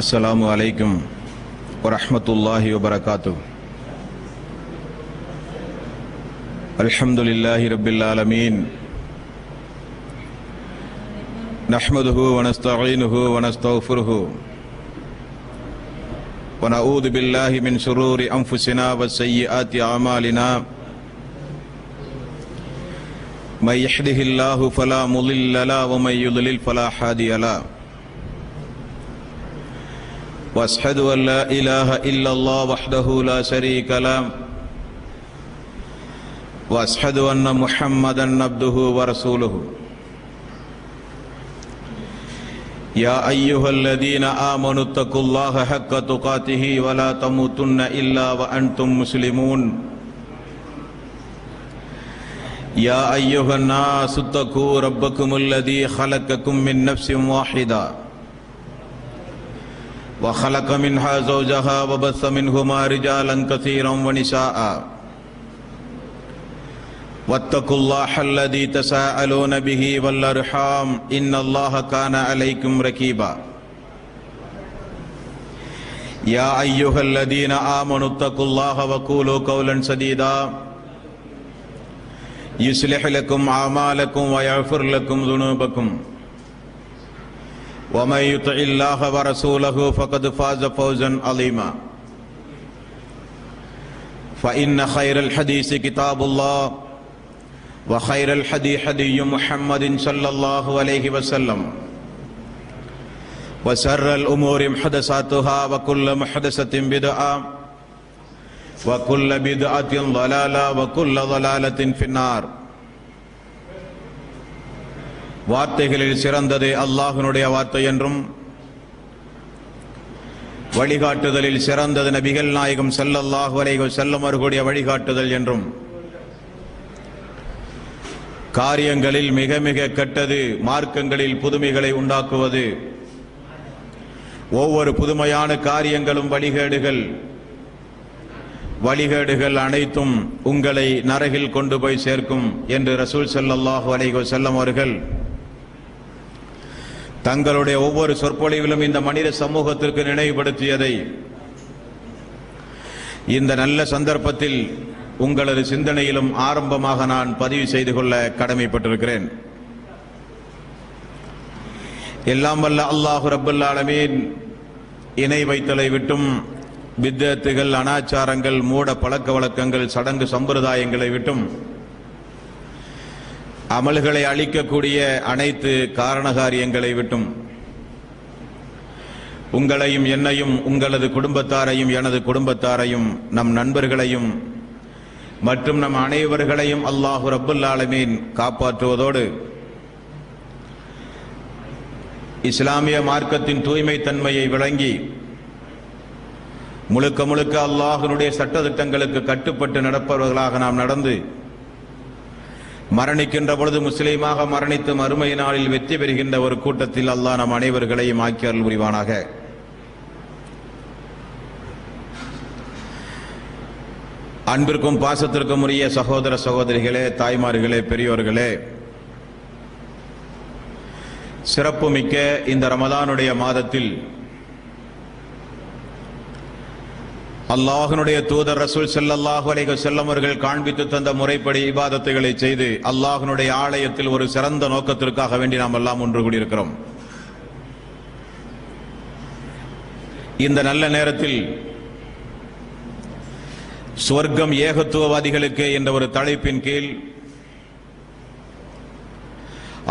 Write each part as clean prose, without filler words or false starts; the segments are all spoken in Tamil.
அஸ்ஸலாமு அலைக்கும் வரஹ்மத்துல்லாஹி வபரகாத்துஹு. அல்ஹம்துலில்லாஹி ரப்பில் ஆலமீன். நஹ்மதுஹு வ நஸ்தஈனுஹு வ நஸ்தக்ஃபிருஹு வ நஊது பில்லாஹி மின் ஷுரூரி அன்ஃபுஸினா வ ஸய்யிஆத்தி அமாலினா. மை யஹ்திஹில்லாஹு ஃபலா முضில்ல லஹு வ மை யுضلل ஃபலா ஹாதிய லஹு. واشهد ان لا اله الا الله وحده لا شريك له واشهد ان محمدا عبده ورسوله. يا ايها الذين امنوا اتقوا الله حق تقاته ولا تموتن الا وانتم مسلمون. يا ايها الناس اتقوا ربكم الذي خلقكم من نفس واحده وخلق منها زوجها وبث منهما رجالا كثيرا ونساء. واتقوا الله الذي تساءلون به والارحام ان الله كان عليكم رقيبا. يا ايها الذين امنوا اتقوا الله وقولوا قولا سديدا يصلح لكم اعمالكم ويغفر لكم ذنوبكم. ومن يطع الله ورسوله فقد فاز فوزا عظيما. فإن خير الحديث كتاب الله وخير الهدي هدي محمد صلى الله عليه وسلم وشر الأمور محدثاتها وكل محدثة بدعة وكل بدعة ضلالة وكل ضلالة في النار. வார்த்தைகளில் சிறந்தது அல்லாஹ்வினுடைய வார்த்தை என்றும், வழிகாட்டுதலில் சிறந்தது நபிகள் நாயகம் ஸல்லல்லாஹு அலைஹி வஸல்லம் அவர்களுடைய வழிகாட்டுதல் என்றும், காரியங்களில் மிக மிக கெட்டது மார்க்கங்களில் புதுமைகளை உண்டாக்குவது, ஒவ்வொரு புதுமையான காரியங்களும் வழிகேடுகள் அனைத்தும் உங்களை நரகில் கொண்டு போய் சேர்க்கும் என்று ரசூல் ஸல்லல்லாஹு அலைஹி வஸல்லம் அவர்கள் தங்களுடைய ஒவ்வொரு சொற்பொழிவிலும் இந்த மனித சமூகத்திற்கு நினைவுபடுத்தியதை இந்த நல்ல சந்தர்ப்பத்தில் உங்களது சிந்தனையிலும் ஆரம்பமாக நான் பதிவு செய்து கொள்ள கடமைப்பட்டிருக்கிறேன். எல்லாம் வல்ல அல்லாஹு ரப்பல் ஆலமீன் இணை வைத்தலை விட்டும், பித்அத்துகள், அனாச்சாரங்கள், மூட பழக்க வழக்கங்கள், சடங்கு சம்பிரதாயங்களை விட்டும், அமல்களை அளிக்கக்கூடிய அனைத்து காரணகாரியங்களை விட்டும் உங்களையும் என்னையும், உங்களது குடும்பத்தாரையும் எனது குடும்பத்தாரையும், நம் நண்பர்களையும் மற்றும் நம் அனைவர்களையும் அல்லாஹு ரப்பல் ஆலமீன் காப்பாற்றுவதோடு, இஸ்லாமிய மார்க்கத்தின் தூய்மை தன்மையை விளங்கி முழுக்க முழுக்க அல்லாஹ்வினுடைய சட்டதிட்டங்களுக்கு கட்டுப்பட்டு நடப்பவர்களாக நாம் நடந்து மரணிக்கின்ற பொழுது முஸ்லீமாக மரணித்து மறுமை நாளில் வெற்றி பெறுகின்ற ஒரு கூட்டத்தில் அல்லாஹ் நம் அனைவர்களையும் ஆக்கி அருள் புரிவானாக. அன்பிற்கும் பாசத்திற்கும் உரிய சகோதர சகோதரிகளே, தாய்மார்களே, பெரியோர்களே, சிறப்புமிக்க இந்த ரமதானுடைய மாதத்தில் அல்லாஹ்வினுடைய தூதர் ரசூல் ஸல்லல்லாஹு அலைஹி வஸல்லம் அவர்கள் காண்பித்து தந்த முறைப்படி இபாதத்துகளை செய்து அல்லாஹ்வினுடைய ஆலயத்தில் ஒரு சிறந்த நோக்கத்திற்காக வேண்டி நாம் எல்லாம் ஒன்று கூடியிருக்கிறோம். இந்த நல்ல நேரத்தில் சுவர்க்கம் ஏகத்துவவாதிகளுக்கு என்ற ஒரு தலைப்பின் கீழ்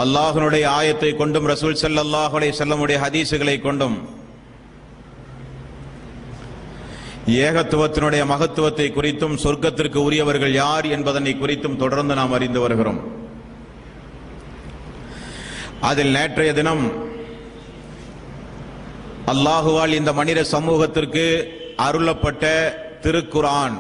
அல்லாஹ்வினுடைய ஆயத்தை கொண்டும் ரசூல் ஸல்லல்லாஹு அலைஹி வஸல்லம் உடைய ஹதீஸுகளை கொண்டும் ஏகத்துவத்தினுடைய மகத்துவத்தை குறித்தும், சொர்க்கத்திற்கு உரியவர்கள் யார் என்பதனை குறித்தும் தொடர்ந்து நாம் அறிந்து வருகிறோம். அதில் நேற்றைய தினம் அல்லாஹுவால் இந்த மனித சமூகத்திற்கு அருளப்பட்ட திருக்குர்ஆன்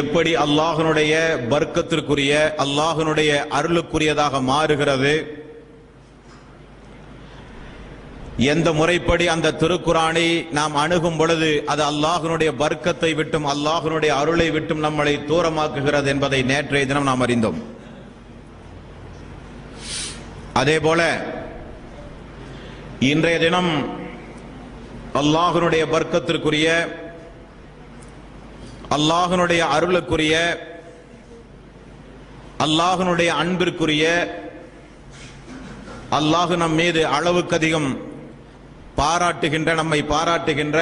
எப்படி அல்லாஹ்வினுடைய பர்க்கத்திற்குரிய, அல்லாஹ்வினுடைய அருளுக்குரியதாக மாறுகிறது, எந்த முறைப்படி அந்த திருக்குர்ஆனை நாம் அணுகும் பொழுது அது அல்லாஹ்வினுடைய பர்க்கத்தை விட்டும், அல்லாஹ்வினுடைய அருளை விட்டும் நம்மளை தூரமாக்குகிறது என்பதை நேற்றைய தினம் நாம் அறிந்தோம். அதேபோல இன்றைய தினம் அல்லாஹ்வுடைய பர்க்கத்திற்குரிய, அல்லாஹ்வுடைய அருளுக்குரிய, அல்லாஹ்வுடைய அன்பிற்குரிய, அல்லாஹ் நம் மீது அளவுக்கு அதிகம் பாராட்டுகின்ற, நம்மை பாராட்டுகின்ற,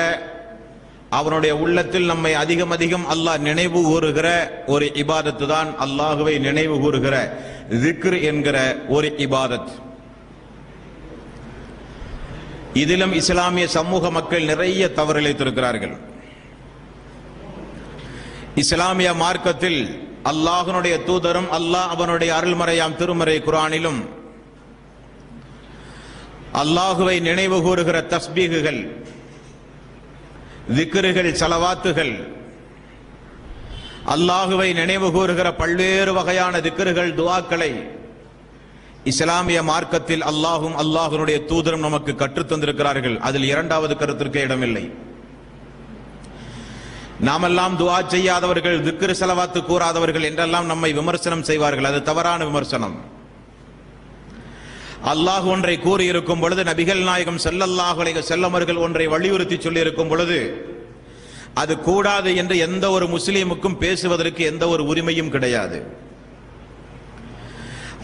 அவனுடைய உள்ளத்தில் நம்மை அதிகம் அதிகம் அல்லாஹ் நினைவு கூறுகிற ஒரு இபாதத்து தான் அல்லாஹுவை நினைவு கூறுகிற திக்ர் என்கிற ஒரு இபாதத். இதிலும் இஸ்லாமிய சமூக மக்கள் நிறைய தவறிழைத்திருக்கிறார்கள். இஸ்லாமிய மார்க்கத்தில் அல்லாஹ்வுடைய தூதரும் அல்லாஹ் அவனுடைய அருள்மறையாம் திருமறை குர்ஆனிலும் அல்லாஹுவை நினைவு கூறுகிற தஸ்பீகுகள், திக்ருகள், ஸலவாத்துகள், அல்லாஹுவை நினைவு கூறுகிற பல்வேறு வகையான திக்ருகள், துஆக்களை இஸ்லாமிய மார்க்கத்தில் அல்லாஹும் அல்லாஹ்வுடைய தூதரும் நமக்கு கற்றுத் தந்திருக்கிறார்கள். அதில் இரண்டாவது கருத்திற்கு இடமில்லை. நாமெல்லாம் துஆ செய்யாதவர்கள், திக்ர் ஸலவாத்து கூறாதவர்கள் என்றெல்லாம் நம்மை விமர்சனம் செய்வார்கள். அது தவறான விமர்சனம். அல்லாஹ் ஒன்றை கூறியிருக்கும் பொழுது, நபிகள் நாயகம் ஸல்லல்லாஹு அலைஹி வஸல்லம் அவர்கள் ஒன்றை வலியுறுத்தி சொல்லியிருக்கும் பொழுது அது கூடாது என்று எந்த ஒரு முஸ்லீமுக்கும் பேசுவதற்கு எந்த ஒரு உரிமையும் கிடையாது.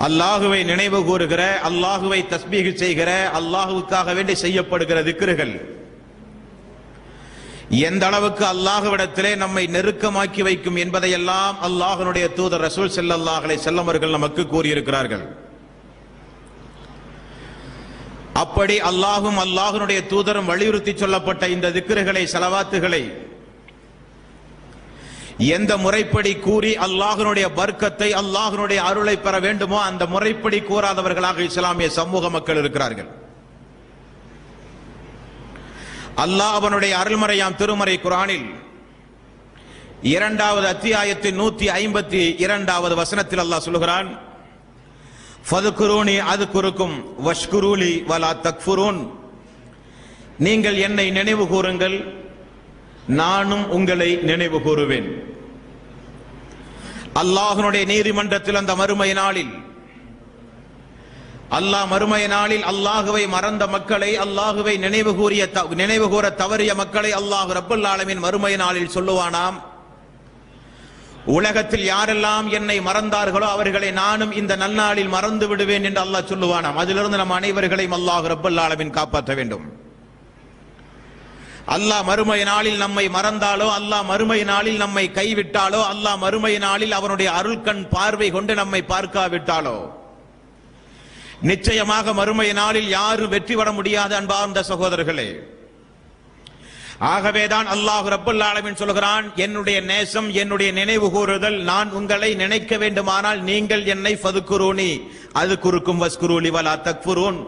அல்லாஹுவை நினைவு கூறுகிற, அல்லாஹுவை தஸ்பீஹ் செய்கிற, அல்லாஹுவுக்காக வேண்டி செய்யப்படுகிற திக்ருகள் எந்த அளவுக்கு அல்லாஹ்விடத்திலே நம்மை நெருக்கமாக்கி வைக்கும் என்பதையெல்லாம் அல்லாஹ்வுடைய தூதர் ரசூல் ஸல்லல்லாஹு அலைஹி வஸல்லம் அவர்கள் நமக்கு கூறியிருக்கிறார்கள். அப்படி அல்லாஹும் அல்லாஹ்வுடைய தூதரும் வலியுறுத்தி சொல்லப்பட்ட இந்த திக்ருகளை, ஸலவாத்துகளை எந்த முறைப்படி கூறி அல்லாஹ்வுடைய பர்க்கத்தை, அல்லாஹ்வுடைய அருளை பெற வேண்டுமோ அந்த முறைப்படி கூறாதவர்களாக இஸ்லாமிய சமூக மக்கள் இருக்கிறார்கள். அல்லாஹ் அவனுடைய அருள்மறையாம் திருமறை குர்ஆனில் 2வது அத்தியாயத்தின் 152வது வசனத்தில் அல்லாஹ் சொல்கிறான், ஃபதுகுரூனி அதுகுருக்கும் வஷ்குரூலி வலா தக்ஃபுரூன். நீங்கள் என்னை நினைவு கூறுங்கள், நானும் உங்களை நினைவு கூறுவேன். அல்லாஹ்வுடைய நீதிமன்றத்தில் அந்த மறுமை நாளில், அல்லாஹ் மறுமை நாளில் அல்லாஹுவை மறந்த மக்களை, அல்லாஹுவை நினைவு கூற தவறிய மக்களை அல்லாஹ் ரப்பல் ஆலமீன் மறுமை நாளில் சொல்லுவானாம், உலகத்தில் யாரெல்லாம் என்னை மறந்தார்களோ அவர்களை நானும் இந்த நன்னாளில் மறந்து விடுவேன் என்று அல்லாஹ் சொல்லுவானாம். அதிலிருந்து நம் அனைவர்களையும் அல்லாஹ் ரப்பல் ஆலமீன் காப்பாற்ற வேண்டும். அல்லாஹ் மறுமை நாளில் நம்மை மறந்தாலோ, அல்லாஹ் மறுமை நாளில் நம்மை கைவிட்டாலோ, அல்லாஹ் மறுமை நாளில் அவனுடைய அருள்கண் பார்வை கொண்டு நம்மை பார்க்காவிட்டாலோ, நிச்சயமாக மறுமை நாளில் யாரும் வெற்றி பெற முடியாது அன்பார்ந்த சகோதரர்களே. ஆகவேதான் அல்லாஹ் ரப்பல் ஆலமீன் சொல்கிறான், என்னுடைய நேசம், என்னுடைய நினைவு கூறுதல், நான் உங்களை நினைக்க வேண்டுமானால் நீங்கள் என்னை ஃபதுகுரூனி அதுகுருக்கும் வஸ்குரூலி வலா தக்ஃபுரூன்.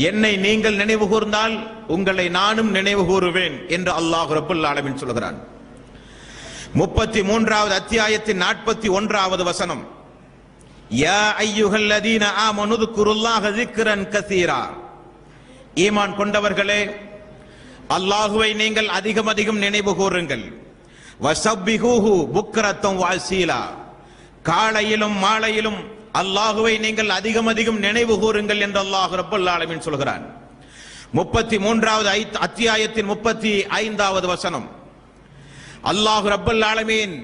என்னை நீங்கள் நினைவு கூர்ந்தால் உங்களை நானும் நினைவு கூறுவேன் என்று அல்லாஹ் ரப்பல் ஆலமீன் சொல்கிறான். 33வது அத்தியாயத்தின் 41வது வசனம், யா அய்யுஹல்லதீன ஆமனு ذ்குருல்லாஹ ذிக்ரன் கஸீரா. ஈமான் கொண்டவர்களே, அல்லாஹுவை நீங்கள் அதிகம் அதிகம் நினைவு கூறுங்கள். வஸப்பிஹூஹு புக்ரத்தம் வஅஸீலா. காலையிலும் மாலையிலும் அல்லாஹுவை நீங்கள் அதிகம் அதிகம் நினைவு கூறுங்கள் என்று அல்லாஹ் ரப்பல் ஆலமீன் சொல்கிறான். 33வது அத்தியாயத்தின் 35வது வசனம், அல்லாஹ் ரப்பல் ஆலமீன்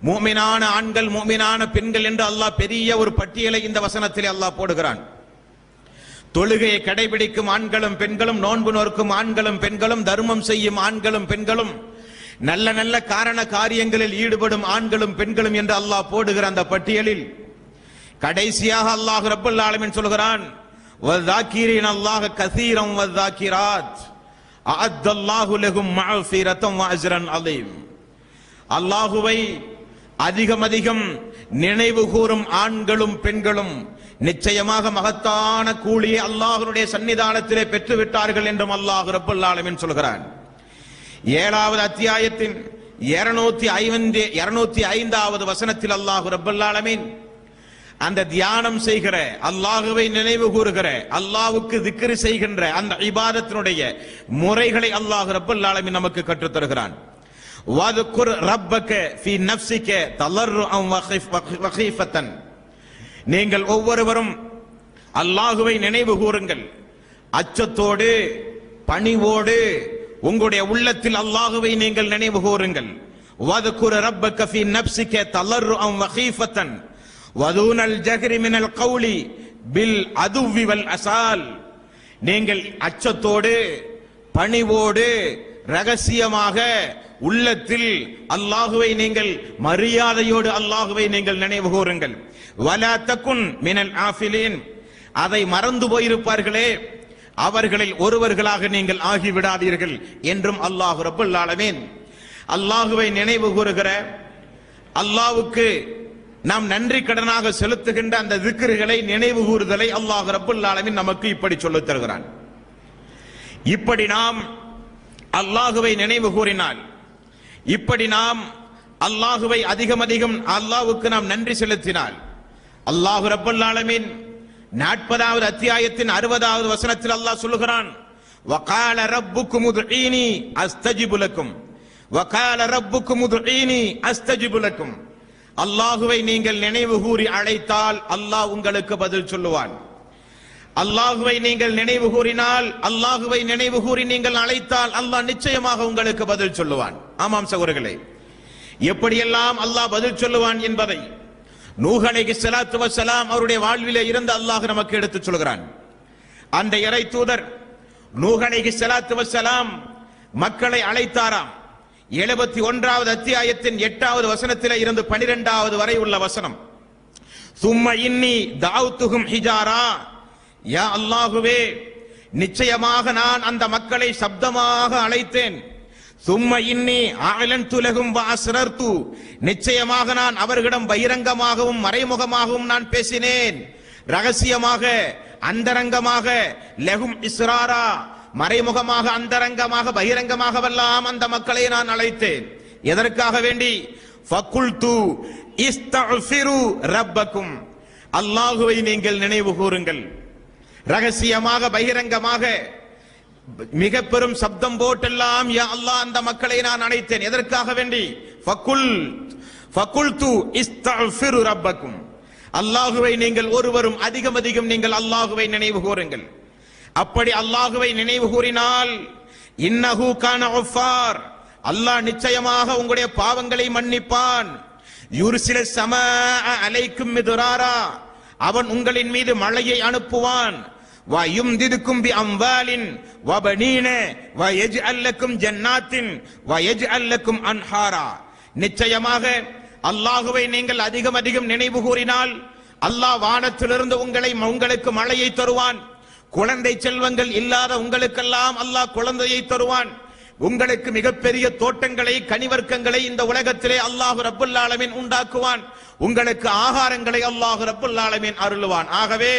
முஃமினான ஆண்கள், முஃமினான பெண்கள் என்று அல்லாஹ் பெரிய ஒரு பட்டியலை இந்த வசனத்திலே அல்லாஹ் போடுகிறான். தொழுகையை கடைபிடிக்கும் ஆண்களும் பெண்களும், நோன்பு நோக்கும் ஆண்களும் பெண்களும், தர்மம் செய்யும் ஆண்களும் பெண்களும், நல்ல நல்ல காரண காரியங்களில் ஈடுபடும் ஆண்களும் பெண்களும் என்று அல்லாஹ் போடுகிற அந்த பட்டியலில் கடைசியாக அல்லாஹ் ரப்பல் ஆலமீன் சொல்கிறான், வஸாக்கிரீன அல்லாஹ கஸீரன் வஸாக்கிராத் அஅத்தல்லாஹு லஹும் மஃஃபிரத்தன் வஅஜ்ரன் அலீம். அல்லாஹுவை அதிகம் அதிகம் நினைவு கூறும் ஆண்களும் பெண்களும் நிச்சயமாக மகத்தான கூலியை அல்லாஹ்வுடைய சன்னிதானத்திலே பெற்று விட்டார்கள் என்றும் அல்லாஹ் ரப்பல் ஆலமீன் சொல்கிறான். 7வது அத்தியாயத்தின் 205வது வசனத்தில் அல்லாஹ் ரப்பல் ஆலமீன் அந்த தியானம் செய்கிற, அல்லாஹுவை நினைவு கூறுகிற, அல்லாஹ்வுக்கு திக்ர் செய்கின்ற அந்த இபாதத்தினுடைய முறைகளை அல்லாஹ் ரப்பல் ஆலமீன் நமக்கு கற்றுத் தருகிறான். வذ்குர் ரப்பக ஃபீ நஃப்ஸிக தலர்ருஅன் வகீஃபத்தன். நீங்கள் ஒவ்வொருவரும் அல்லாஹுவை நினைவு கூறுங்கள், அச்சத்தோடு பணிவோடு உங்களுடைய உள்ளத்தில் அல்லாஹ்வை நீங்கள் நினைவு கூறுங்கள். வذكر ربك في نفسك تضرعا وخيفة ودون الجهر من القول بالعدو والأصال. நீங்கள் அச்சத்தோடு பணிவோடு ரகசியமாக உள்ளத்தில் அல்லாஹுவை நீங்கள் மரியாதையோடு அல்லாஹுவை நீங்கள் நினைவு கூறுங்கள். வலா தகுன் மினல் ஆஃபிலீன், அதை மறந்து போயிருப்பார்களே அவர்களில் ஒருவர்களாக நீங்கள் ஆகிவிடாதீர்கள் என்றும் அல்லாஹ் ரப்பல் ஆலமீன் அல்லாஹுவை நினைவு கூறுகிற, அல்லாஹ்வுக்கு நாம் நன்றி கடனாக செலுத்துகின்ற அந்த திக்ருகளை நினைவு கூறுதலை அல்லாஹ் ரப்பல் ஆலமீன் நமக்கு இப்படி சொல்லித் தருகிறான். இப்படி நாம் அல்லாஹுவை நினைவு கூறினால், இப்படி நாம் அல்லாஹுவை அதிகம் அதிகம் அல்லாஹ்வுக்கு நாம் நன்றி செலுத்தினால், அல்லாஹ் ரப்பல் ஆலமீன் 40வது அத்தியாயத்தின் 60வது வசனத்தில் அல்லாஹ் சொல்லுகிறான், வகால ரப்புக்கும் உதுஈனி அஸ்தஜிபு லக்கும், வகால ரப்புக்கும் உதுஈனி அஸ்தஜிபு லக்கும். அல்லாஹுவை நீங்கள் நினைவு கூறி அழைத்தால் அல்லாஹ் உங்களுக்கு பதில் சொல்லுவான். அல்லாஹுவை நீங்கள் நினைவு கூறினால், அல்லாஹுவை நினைவு கூறி நீங்கள் அழைத்தால் அல்லாஹ் நிச்சயமாக உங்களுக்கு பதில் சொல்லுவான். ஆமாம் சகோதரர்களே, எப்படியெல்லாம் அல்லாஹ் பதில் சொல்லுவான் என்பதை நூஹ் அலைஹிஸ்ஸலாத்து வஸ்ஸலாம் அவருடைய வாழ்விலே இருந்து அல்லாஹ் நமக்கு எடுத்துச் சொல்கிறான். அந்த இறை தூதர் நூஹ் அலைஹிஸ்ஸலாத்து வஸ்ஸலாம் மக்களை அழைத்தாராம். 71வது அத்தியாயத்தின் 8வது வசனத்திலே இருந்து 12வது வரை உள்ள வசனம், சும்ம இன்னி தஅவுதுஹும் ஹிஜாரா, யா அல்லாஹுவே நிச்சயமாக நான் அந்த மக்களை சப்தமாக அழைத்தேன். சும்ம இன்னி அஅலன்து லஹும் வ அஸ்ரர்து, நிச்சயமாக நான் அவர்களிடம் பகிரங்கமாகவும் மறைமுகமாகவும் நான் பேசினேன். ரகசியமாக அந்தரங்கமாக, லஹும் இஸ்ராரா, மறைமுகமாக அந்தரங்கமாக பகிரங்கமாகவெல்லாம் அந்த மக்களை நான் அழைத்தேன். எதற்காக வேண்டி? ஃபகுல்து இஸ்தக்ஃபிரு ரப்பக்கும், அல்லாஹுவை நீங்கள் நினைவு கூறுங்கள். ரகசியமாக பகிரங்கமாக மிக பெரும் சப்தம் போட்டெல்லாம் யா அல்லாஹ் அந்த மக்களை நான் அழைத்தேன். எதற்காக வேண்டி? ஃபகுல்து இஸ்தக்ஃபிரு ரப்பக்கும், அல்லாஹுவை நீங்கள் ஒருவரும் அதிகம் அதிகம் நீங்கள் அல்லாஹுவை நினைவு கூறுங்கள். அப்படி அல்லாஹுவை நினைவு கூறினால், இன்னஹு கான கஃபார், அல்லாஹ் நிச்சயமாக உங்களுடைய பாவங்களை மன்னிப்பான். யுர்சில ஸமாஅ அலைக்கும் மிதுராரா, அவன் உங்களின் மீது மழையை அனுப்புவான். வ யும்திதுக்கும் பி அம்வாலின் வ பனீன வ யஜ்அல் லக்கும் ஜன்னாத்தின் வ யஜ்அல் லக்கும் அன்ஹாரா. நிச்சயமாக அல்லாஹுவை நீங்கள் அதிகம் அதிகம் நினைவு கூறினால் அல்லாஹ் வானத்திலிருந்து உங்களுக்கு மழையை தருவான். குழந்தை செல்வங்கள் இல்லாத உங்களுக்கெல்லாம் அல்லாஹ் குழந்தையை தருவான். உங்களுக்கு மிகப்பெரிய தோட்டங்களை, கனிவர்க்கங்களை இந்த உலகத்திலே அல்லாஹ் ரப்பல் ஆலமீன் உண்டாக்குவான். உங்களுக்கு ஆகாரங்களை அல்லாஹ் ரப்பல் ஆலமீன் அருளுவான். ஆகவே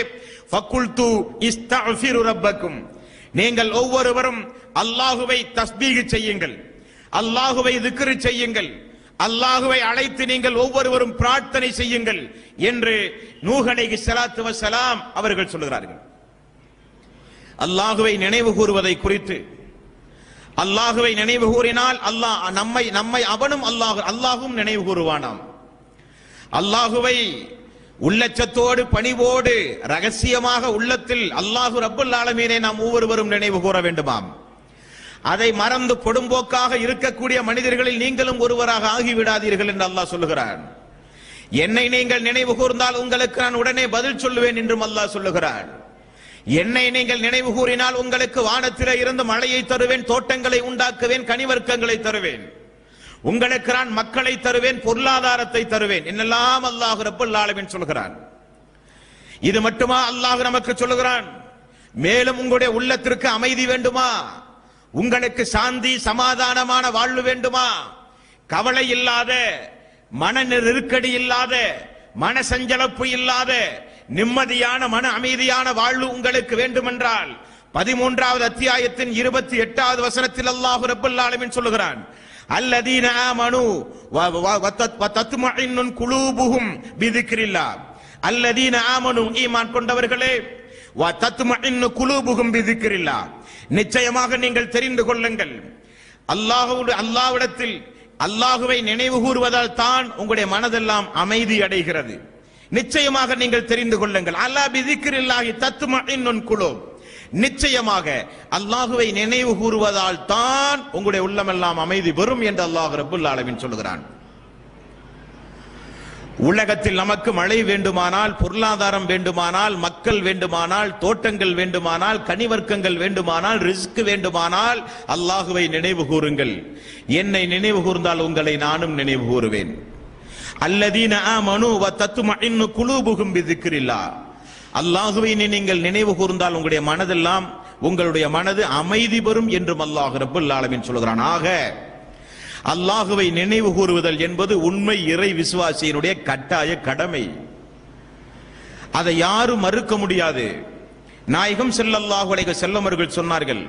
ஃபகுல்து இஸ்தக்ஃபிரு ரப்பக்கும், நீங்கள் ஒவ்வொருவரும் அல்லாஹுவை தஸ்பீஹ் செய்யுங்கள், அல்லாஹுவை திக்ர் செய்யுங்கள், அல்லாஹுவை அழைத்து நீங்கள் ஒவ்வொருவரும் பிரார்த்தனை செய்யுங்கள் என்று நூஹ் அலைஹிஸ்ஸலாத்து வஸ்ஸலாம் அவர்கள் சொல்கிறார்கள். அல்லாஹுவை நினைவு கூறுவதை குறித்து, அல்லாஹுவை நினைவு கூறினால் அல்லாஹ் நம்மை அவனும் அல்லாஹும் நினைவு கூறுவானாம். அல்லாஹுவை உள்ளச்சத்தோடு பணிவோடு ரகசியமாக உள்ளத்தில் அல்லாஹு ரப்பல் ஆலமீனை நாம் ஒவ்வொருவரும் நினைவு கூற வேண்டுமாம். அதை மறந்து பொடும்போக்காக இருக்கக்கூடிய மனிதர்களில் நீங்களும் ஒருவராக ஆகிவிடாதீர்கள் என்று அல்லாஹ் சொல்லுகிறான். என்னை நீங்கள் நினைவு கூர்ந்தால் உங்களுக்கு நான் உடனே பதில் சொல்லுவேன் என்றும் அல்லாஹ் சொல்லுகிறான். என்னை நீங்கள் நினைவு கூறினால் உங்களுக்கு வானத்திலே இருந்து மழையை தருவேன், தோட்டங்களை உண்டாக்குவேன், கனிவர்க்கங்களை தருவேன், உங்களுக்கு நான் மக்களை தருவேன், பொருளாதாரத்தை தருவேன் என்னெல்லாம் அல்லாஹ் ரப்பல் ஆலமீன் சொல்கிறான். இது மட்டுமா அல்லாஹ் நமக்கு சொல்லுகிறான்? மேலும் உங்களுடைய உள்ளத்திற்கு அமைதி வேண்டுமா? உங்களுக்கு சாந்தி சமாதானமான வாழ்வு வேண்டுமா? கவலை இல்லாத, மன நெருக்கடி இல்லாத, மன சஞ்சலப்பு இல்லாத நிம்மதியான மன அமைதியான வாழ்வு உங்களுக்கு வேண்டுமென்றால் 13வது அத்தியாயத்தின் 28வது வசனத்தில் அல்லாஹ் ரப்பல் ஆலமீன் சொல்லுகிறான், அல்லதீன ஆமனு வ தத்மஇன்னு குலூபுஹும் பிதிக்ரில்லாஹ், அல்லதீன ஆமனு ஈமான் கொண்டவர்களே, வ தத்மஇன்னு குலூபுஹும் பிதிக்ரில்லாஹ், நிச்சயமாக நீங்கள் தெரிந்து கொள்ளுங்கள், அல்லாஹ்விடத்தில் அல்லாஹுவை நினைவு கூறுவதால் தான் உங்களுடைய மனதெல்லாம் அமைதி அடைகிறது. நிச்சயமாக நீங்கள் தெரிந்து கொள்ளுங்கள், அல்லா பிதிக்ரில்லாஹி தத்மஇன்னு குலூப், நிச்சயமாக அல்லாஹுவை நினைவு கூறுவதால் தான் உங்களுடைய உள்ளமெல்லாம் அமைதி பெறும் என்று அல்லாஹ் ரப்புல் ஆலமீன் சொல்கிறான். உலகத்தில் நமக்கு மழை வேண்டுமானால், பொருளாதாரம் வேண்டுமானால், மக்கள் வேண்டுமானால், தோட்டங்கள் வேண்டுமானால், கனிவர்க்கங்கள் வேண்டுமானால், ரிஸ்க் வேண்டுமானால் அல்லாஹுவை நினைவு கூறுங்கள். என்னை நினைவு கூர்ந்தால் உங்களை நானும் நினைவு கூறுவேன். அல்லதீன ஆமனு வ தத்மஇன்னு குலூபுஹும் பிذிக்ரில்லாஹ். அல்லாஹுவை நீங்கள் நினைவு கூர்ந்தால் உங்களுடைய மனதெல்லாம், உங்களுடைய மனது அமைதி பெறும் என்றும் அல்லாஹ் ரப்புல் ஆலமீன் சொல்கிறான். ஆக அல்லாஹுவை நினைவு கூறுவதல் என்பது உண்மை இறை விசுவாசியினுடைய கட்டாய கடமை. அதை யாரும் மறுக்க முடியாது. நாயகம் ஸல்லல்லாஹு அலைஹி வஸல்லம் அவர்கள் சொன்னார்கள்,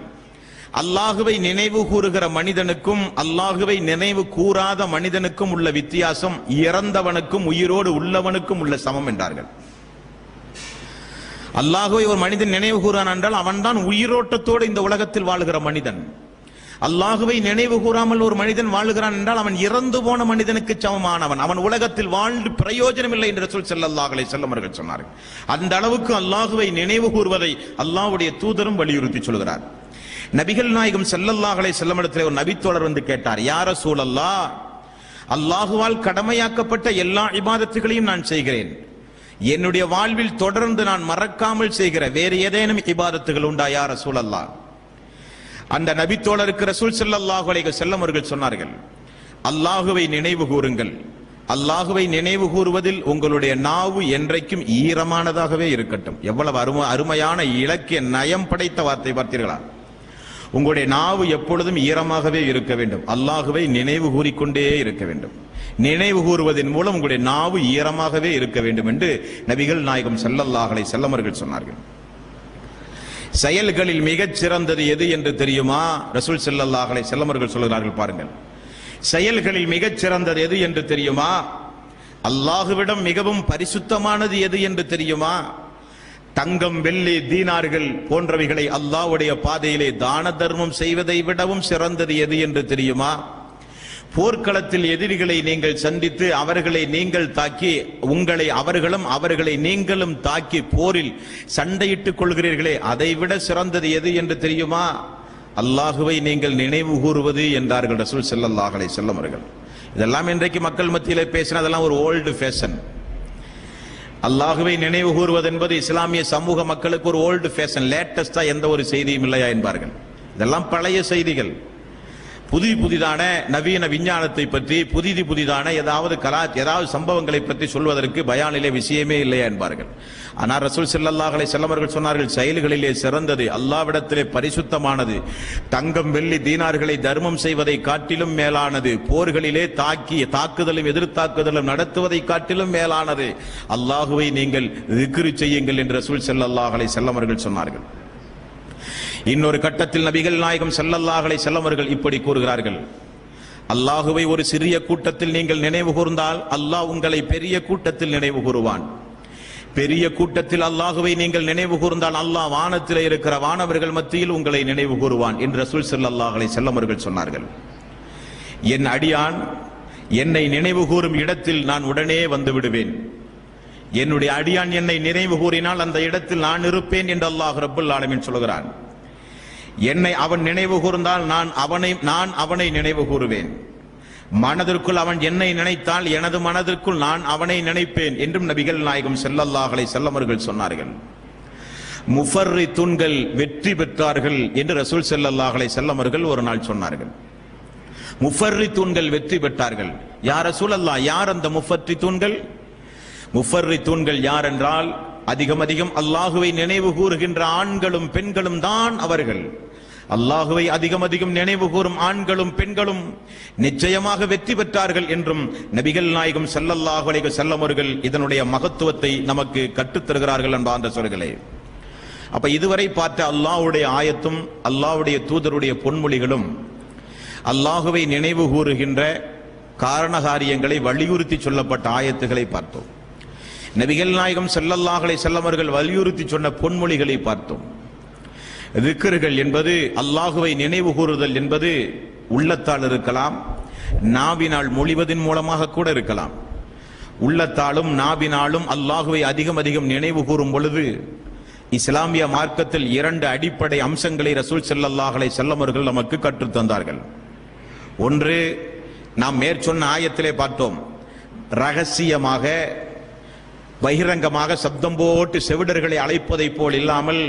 அல்லாஹுவை நினைவு கூறுகிற மனிதனுக்கும் அல்லாஹுவை நினைவு கூறாத மனிதனுக்கும் உள்ள வித்தியாசம் இறந்தவனுக்கும் உயிரோடு உள்ளவனுக்கும் உள்ள சமம் என்றார்கள். அல்லாஹுவை ஒரு மனிதன் நினைவு கூறான் என்றால் அவன்தான் உயிரோட்டத்தோடு இந்த உலகத்தில் வாழுகிற மனிதன். அல்லாஹுவை நினைவு கூறாமல் ஒரு மனிதன் வாழுகிறான் என்றால் அவன் இறந்து போன மனிதனுக்கு சமமானவன். அவன் உலகத்தில் வாழ்ந்து பிரயோஜனம் இல்லை என்று ரசூல் ஸல்லல்லாஹு அலைஹி வஸல்லம் அவர்கள் சொன்னார்கள். அந்த அளவுக்கு அல்லாஹுவை நினைவு கூறுவதை அல்லாஹ்வுடைய தூதரும் வலியுறுத்தி சொல்கிறார். நபிகள் நாயகம் ஸல்லல்லாஹு அலைஹி வஸல்லம் இடத்திலே ஒரு நபித்தோழர் வந்து கேட்டார், யா ரசூலல்லாஹ், அல்லாஹுவால் கடமையாக்கப்பட்ட எல்லா இபாதத்துகளையும் நான் செய்கிறேன். என்னுடைய வாழ்வில் தொடர்ந்து நான் மறக்காமல் செய்கிற வேறு ஏதேனும் இபாதத்துகள் உண்டா யா ரசூலல்லாஹ்? அந்த நபித்தோழருக்கு ரசூல் ஸல்லல்லாஹு அலைஹி வஸல்லம் அவர்கள் சொன்னார்கள், அல்லாஹுவை நினைவு கூறுங்கள். அல்லாஹுவை நினைவு கூறுவதில் உங்களுடைய நாவு என்றைக்கும் ஈரமானதாகவே இருக்கட்டும். எவ்வளவு அருமையான இலக்கிய நயம் படைத்த வார்த்தை பார்த்தீர்களா? உங்களுடைய நாவு எப்பொழுதும் ஈரமாகவே இருக்க வேண்டும். அல்லாஹுவை நினைவு கூறிக்கொண்டே இருக்க வேண்டும். நினைவு கூறுவதன் மூலம் உங்களுடைய நாவு ஈரமாகவே இருக்க வேண்டும் என்று நபிகள் நாயகம் ஸல்லல்லாஹு அலைஹி வஸல்லம் அவர்கள் சொன்னார்கள். செயல்களில் மிகச் சிறந்தது எது என்று தெரியுமா? ரசூல் ஸல்லல்லாஹு அலைஹி வஸல்லம் அவர்கள் சொல்கிறார்கள், பாருங்கள். செயல்களில் மிகச் சிறந்தது எது என்று தெரியுமா? அல்லாஹுவிடம் மிகவும் பரிசுத்தமானது எது என்று தெரியுமா? தங்கம், வெள்ளி, தீனார்கள் போன்றவைகளை அல்லாஹ்வுடைய பாதையிலே தான தர்மம் செய்வதை விடவும் சிறந்தது எது என்று தெரியுமா? போர்க்களத்தில் எதிரிகளை நீங்கள் சந்தித்து அவர்களை நீங்கள் தாக்கி, உங்களை அவர்களும் அவர்களை நீங்களும் தாக்கி போரில் சண்டையிட்டுக் கொள்கிறீர்களே, அதைவிட சிறந்தது எது என்று தெரியுமா? அல்லாஹுவை நீங்கள் நினைவு கூறுவது என்றார்கள் ரசூல் ஸல்லல்லாஹு அலைஹி வஸல்லம் அவர்கள். இதெல்லாம் இன்றைக்கு மக்கள் மத்தியிலே பேசினதெல்லாம் ஒரு ஓல்டு ஃபேஷன். அல்லாஹுவை நினைவு கூறுவது என்பது இஸ்லாமிய சமூக மக்களுக்கு ஒரு ஓல்டு ஃபேஷன். லேட்டஸ்டா எந்த ஒரு செய்தியும் இல்லையா என்பார்கள். இதெல்லாம் பழைய செய்திகள். புதிதான நவீன விஞ்ஞானத்தை பற்றி புதிதான ஏதாவது சம்பவங்களை பற்றி சொல்வதற்கு பயானிலே விஷயமே இல்லையா என்பார்கள். ஆனால் ரசூல் ஸல்லல்லாஹு அலைஹி வஸல்லம் அவர்கள் சொன்னார்கள், செயல்களிலே சிறந்தது, அல்லாஹ்விடத்திலே பரிசுத்தமானது, தங்கம், வெள்ளி, தீனார்களை தர்மம் செய்வதை காட்டிலும் மேலானது, போர்களிலே தாக்குதலும் எதிர்த்தாக்குதலும் நடத்துவதை காட்டிலும் மேலானது, அல்லாஹுவை நீங்கள் திக்ர் செய்யுங்கள் என்று ரசூல் ஸல்லல்லாஹு அலைஹி வஸல்லம் அவர்கள் சொன்னார்கள். இன்னொரு கட்டத்தில் நபிகள் நாயகம் ஸல்லல்லாஹு அலைஹி வஸல்லம் அவர்கள் இப்படி கூறுகிறார்கள், அல்லாஹுவை ஒரு சிறிய கூட்டத்தில் நீங்கள் நினைவு கூர்ந்தால் அல்லாஹ் உங்களை பெரிய கூட்டத்தில் நினைவு கூறுவான். பெரிய கூட்டத்தில் அல்லாஹுவை நீங்கள் நினைவு கூர்ந்தால் அல்லாஹ் வானத்தில் இருக்கிற வானவர்கள் மத்தியில் உங்களை நினைவு கூறுவான் என்று ரசூல் ஸல்லல்லாஹு அலைஹி வஸல்லம் அவர்கள் சொன்னார்கள். என் அடியான் என்னை நினைவு கூறும் இடத்தில் நான் உடனே வந்து விடுவேன். என்னுடைய அடியான் என்னை நினைவு கூறினால் அந்த இடத்தில் நான் இருப்பேன் என்று அல்லாஹ் ரப்புல் ஆலமீன் சொல்கிறான். என்னை அவன் நினைவு கூர்ந்தால் நான் அவனை நினைவு கூறுவேன். மனதிற்குள் அவன் என்னை நினைத்தால் எனது மனதிற்குள் நான் அவனை நினைப்பேன் என்றும் நபிகள் நாயகம் ஸல்லல்லாஹு அலைஹி வஸல்லம் அவர்கள் சொன்னார்கள். முஃபர்ரித்துன்கள் வெற்றி பெற்றார்கள் என்று ரசூல் ஸல்லல்லாஹு அலைஹி வஸல்லம் அவர்கள் ஒரு நாள் சொன்னார்கள். முஃபர்ரித்துன்கள் வெற்றி பெற்றார்கள். யா ரசூலல்லாஹ், யார் அந்த முஃபர்ரித்துன்கள்? முஃபர்ரித்துன்கள் யார் என்றால் அதிகம் அல்லாஹுவை நினைவு கூறுகின்ற ஆண்களும் பெண்களும் தான் அவர்கள். அல்லாஹுவை அதிகம் நினைவு கூறும் ஆண்களும் பெண்களும் நிச்சயமாக வெற்றி பெற்றார்கள் என்றும் நபிகள் நாயகம் ஸல்லல்லாஹு அலைஹி வஸல்லம் அவர்கள் இதனுடைய மகத்துவத்தை நமக்கு கற்றுத் தருகிறார்கள் அன்பார்ந்த சகோதரர்களே. அப்ப இதுவரை பார்த்த அல்லாஹ்வுடைய ஆயத்தும் அல்லாஹ்வுடைய தூதருடைய பொன்மொழிகளும் அல்லாஹுவை நினைவு கூறுகின்ற காரணகாரியங்களை வலியுறுத்தி சொல்லப்பட்ட ஆயத்துகளை பார்த்தோம். நபிகள் நாயகம் ஸல்லல்லாஹு அலைஹி வஸல்லம் அவர்கள் வலியுறுத்தி சொன்ன பொன்மொழிகளை பார்த்தோம். திக்ர்கள் என்பது, அல்லாஹுவை நினைவு கூறுதல் என்பது உள்ளத்தால் இருக்கலாம், நாவினால் மொழிவதன் மூலமாக கூட இருக்கலாம். உள்ளத்தாலும் நாவினாலும் அல்லாஹுவை அதிகம் நினைவு கூறும் பொழுது இஸ்லாமிய மார்க்கத்தில் 2 அடிப்படை அம்சங்களை ரசூல் ஸல்லல்லாஹு அலைஹி வஸல்லம் அவர்கள் நமக்கு கற்றுத் தந்தார்கள். ஒன்று, நாம் மேற்சொன்ன ஆயத்திலே பார்த்தோம், ரகசியமாக பகிரங்கமாக சப்தம் போட்டு செவிடர்களை அழைப்பதை போல் இல்லாமல்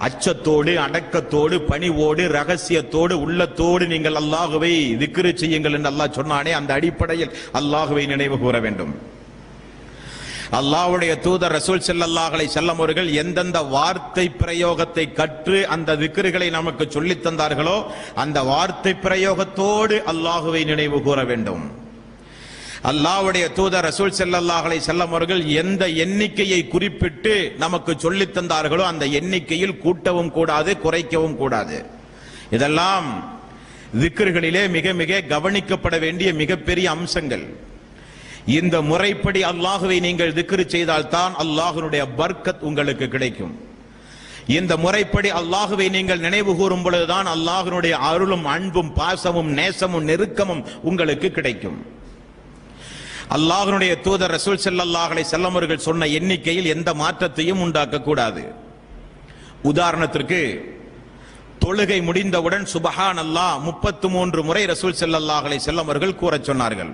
அச்சத்தோடு, அடக்கத்தோடு, பணிவோடு, ரகசியத்தோடு, உள்ளத்தோடு நீங்கள் அல்லாஹ்வை திக்ரு செய்யுங்கள் என்று அல்லாஹ் சொன்னானே, அந்த அடிப்படையில் அல்லாஹ்வை நினைவு கூற வேண்டும். அல்லாஹ்வுடைய தூதர் ரசூல் ஸல்லல்லாஹு அலைஹி வஸல்லம் அவர்கள் எந்தெந்த வார்த்தை பிரயோகத்தை கற்று அந்த திக்ருகளை நமக்கு சொல்லித் தந்தார்களோ அந்த வார்த்தை பிரயோகத்தோடு அல்லாஹ்வை நினைவு கூற வேண்டும். அல்லாஹ்வுடைய தூதர் ரசூல் ஸல்லல்லாஹு அலைஹி வஸல்லம் அவர்கள் எந்த எண்ணிக்கையை குறிப்பிட்டு நமக்கு சொல்லித் தந்தார்களோ அந்த எண்ணிக்கையில் கூட்டவும் கூடாது, குறைக்கவும் கூடாது. இதெல்லாம் திக்ருகளிலே மிக மிக கவனிக்கப்பட வேண்டிய மிகப்பெரிய அம்சங்கள். இந்த முறைப்படி அல்லாஹ்வை நீங்கள் திக்ரு செய்தால்தான் அல்லாஹ்வுடைய பர்க்கத் உங்களுக்கு கிடைக்கும். இந்த முறைப்படி அல்லாஹ்வை நீங்கள் நினைவு கூறும் பொழுதுதான் அல்லாஹ்வுடைய அருளும், அன்பும், பாசமும், நேசமும், நெருக்கமும் உங்களுக்கு கிடைக்கும். அல்லாஹ்வுடைய தூதர் ரசூல் ஸல்லல்லாஹு அலைஹி வஸல்லம் அவர்கள் சொன்ன எண்ணிக்கையில் எந்த மாற்றத்தையும் உண்டாக்க கூடாது. உதாரணத்திற்கு, தொழுகை முடிந்தவுடன் சுப்ஹானல்லாஹ் 33 முறை ரசூல் ஸல்லல்லாஹு அலைஹி வஸல்லம் அவர்கள் கூறச் சொன்னார்கள்.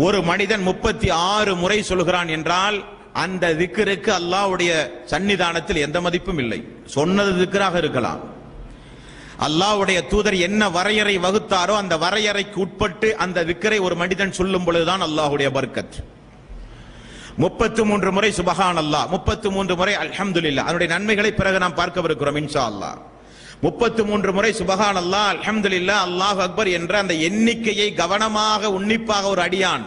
ஒரு மனிதன் 36 முறை சொல்கிறான் என்றால் அந்த திக்ருக்கு அல்லாஹ்வுடைய சன்னிதானத்தில் எந்த மதிப்பும் இல்லை. சொன்னது திக்ராக இருக்கலாம். அல்லாஹ்வுடைய தூதர் என்ன வரையறை வகுத்தாரோ அந்த வரையறைக்கு உட்பட்டு அந்த திக்ரை ஒரு மனிதன் சொல்லும் பொழுதுதான் அல்லாஹ்வுடைய பர்க்கத். 33 முறை சுப்ஹானல்லாஹ், 33 முறை அல்ஹம்துலில்லாஹ், அதனுடைய நன்மைகளை பிறகு நாம் பார்க்கவிருக்கிறோம் இன்ஷா அல்லாஹ். 33 முறை சுப்ஹானல்லாஹ், அல்ஹம்துலில்லாஹ், அல்லாஹு அக்பர் என்ற அந்த எண்ணிக்கையை கவனமாக, உன்னிப்பாக ஒரு அடியான்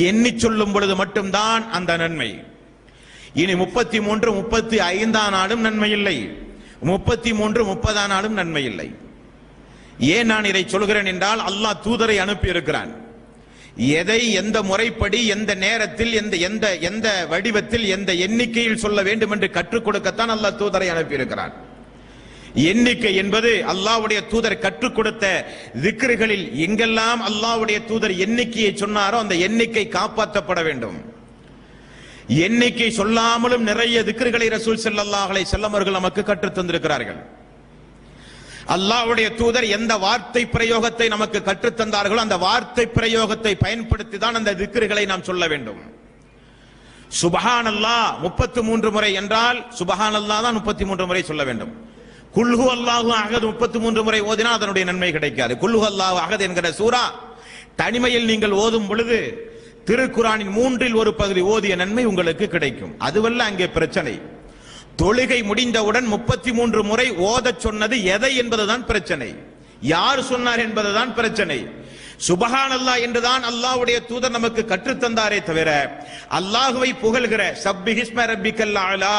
எண்ணி சொல்லும் பொழுது மட்டும்தான் அந்த நன்மை. இனி 33 35 நாளும் நன்மை இல்லை, 33 30 நாளும் நன்மை இல்லை. ஏன் நான் இதை சொல்கிறேன் என்றால், அல்லாஹ் தூதரை அனுப்பி இருக்கிறான். எதை எந்த முறைப்படி, எந்த நேரத்தில், எந்த வடிவத்தில், எந்த எண்ணிக்கையில் சொல்ல வேண்டும் என்று கற்றுக் கொடுக்கத்தான் அல்லாஹ் தூதரை அனுப்பி இருக்கிறான். எண்ணிக்கை என்பது அல்லாஹ்வுடைய தூதர் கற்றுக் கொடுத்த திக்ருகளில் எங்கெல்லாம் அல்லாஹ்வுடைய தூதர் எண்ணிக்கையை சொன்னாரோ அந்த எண்ணிக்கை காப்பாற்றப்பட வேண்டும். எண்ணிக்கை சொல்லாமலும் நிறைய திக்ருகளை ரசூல் ஸல்லல்லாஹு அலைஹி வஸல்லம் அவர்கள் நமக்கு கற்றுத் தந்திருக்கிறார்கள். அல்லாஹ்வுடைய தூதர் எந்த வார்த்தை பிரயோகத்தை நமக்கு கற்றுத் தந்தார்களோ அந்த வார்த்தை பிரயோகத்தை பயன்படுத்தி தான் அந்த திக்ருகளை நாம் சொல்ல வேண்டும். சுப்ஹானல்லாஹ் 33 முறை என்றால் சுப்ஹானல்லாஹ் தான் 33 முறை சொல்ல வேண்டும். குல்ஹு அல்லாஹு அஹத் 33 முறை ஓதினால் அதனுடைய நன்மை கிடைக்காது. குல்ஹு அல்லாஹு அஹத் என்கிற சூரா தனிமையில் நீங்கள் ஓதும் பொழுது திருக்குரானின் 3இல் ஒரு பகுதி ஓதிய நன்மை உங்களுக்கு கிடைக்கும். அதுவல்ல அங்கே பிரச்சனை. தொழுகை முடிந்தவுடன் 33 முறை ஓதச் சொன்னது எதை என்பதுதான் பிரச்சனை. யார் சொன்னார் என்பதுதான் பிரச்சனை. சுப்ஹானல்லாஹ் என்றுதான் அல்லாஹ்வுடைய தூதர் நமக்கு கற்றுத் தந்தாரே தவிர அல்லாஹ்வை புகழ்கிற சப்பிஹிஸ்ம ரப்பிக்கல் அலா,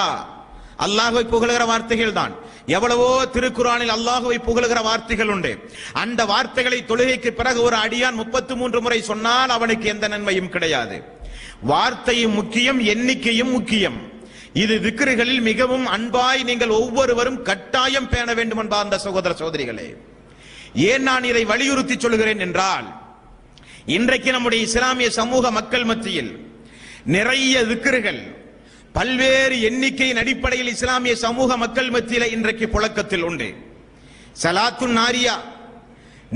அல்லாஹ்வை புகழ்கிற வார்த்தைகள் தான். எவ்வளவோ திருக்குரானில் அல்லாஹ்வை புகழ்கிற வார்த்தைகள் உண்டு. அந்த வார்த்தைகளை தொழுகைக்கு பிறகு ஒரு அடியான் 33 முறை சொன்னால் அவனுக்கு எந்த நன்மையும் கிடையாது. வார்த்தையும் முக்கியம், எண்ணிக்கையும் முக்கியம். இது திக்ருகளில் மிகவும் அன்பாய் நீங்கள் ஒவ்வொருவரும் கட்டாயம் பேண வேண்டும் என்பார்ந்த சகோதர சகோதரிகளே. ஏன் நான் இதை வலியுறுத்தி சொல்கிறேன் என்றால், இன்றைக்கு நம்முடைய இஸ்லாமிய சமூக மக்கள் மத்தியில் நிறைய திக்ருகள் பல்வேறு எண்ணிக்கையின் அடிப்படையில் இஸ்லாமிய சமூக மக்கள் மத்தியில் இன்றைக்கு புழக்கத்தில் உண்டு. சலாத்துன் நாரியா,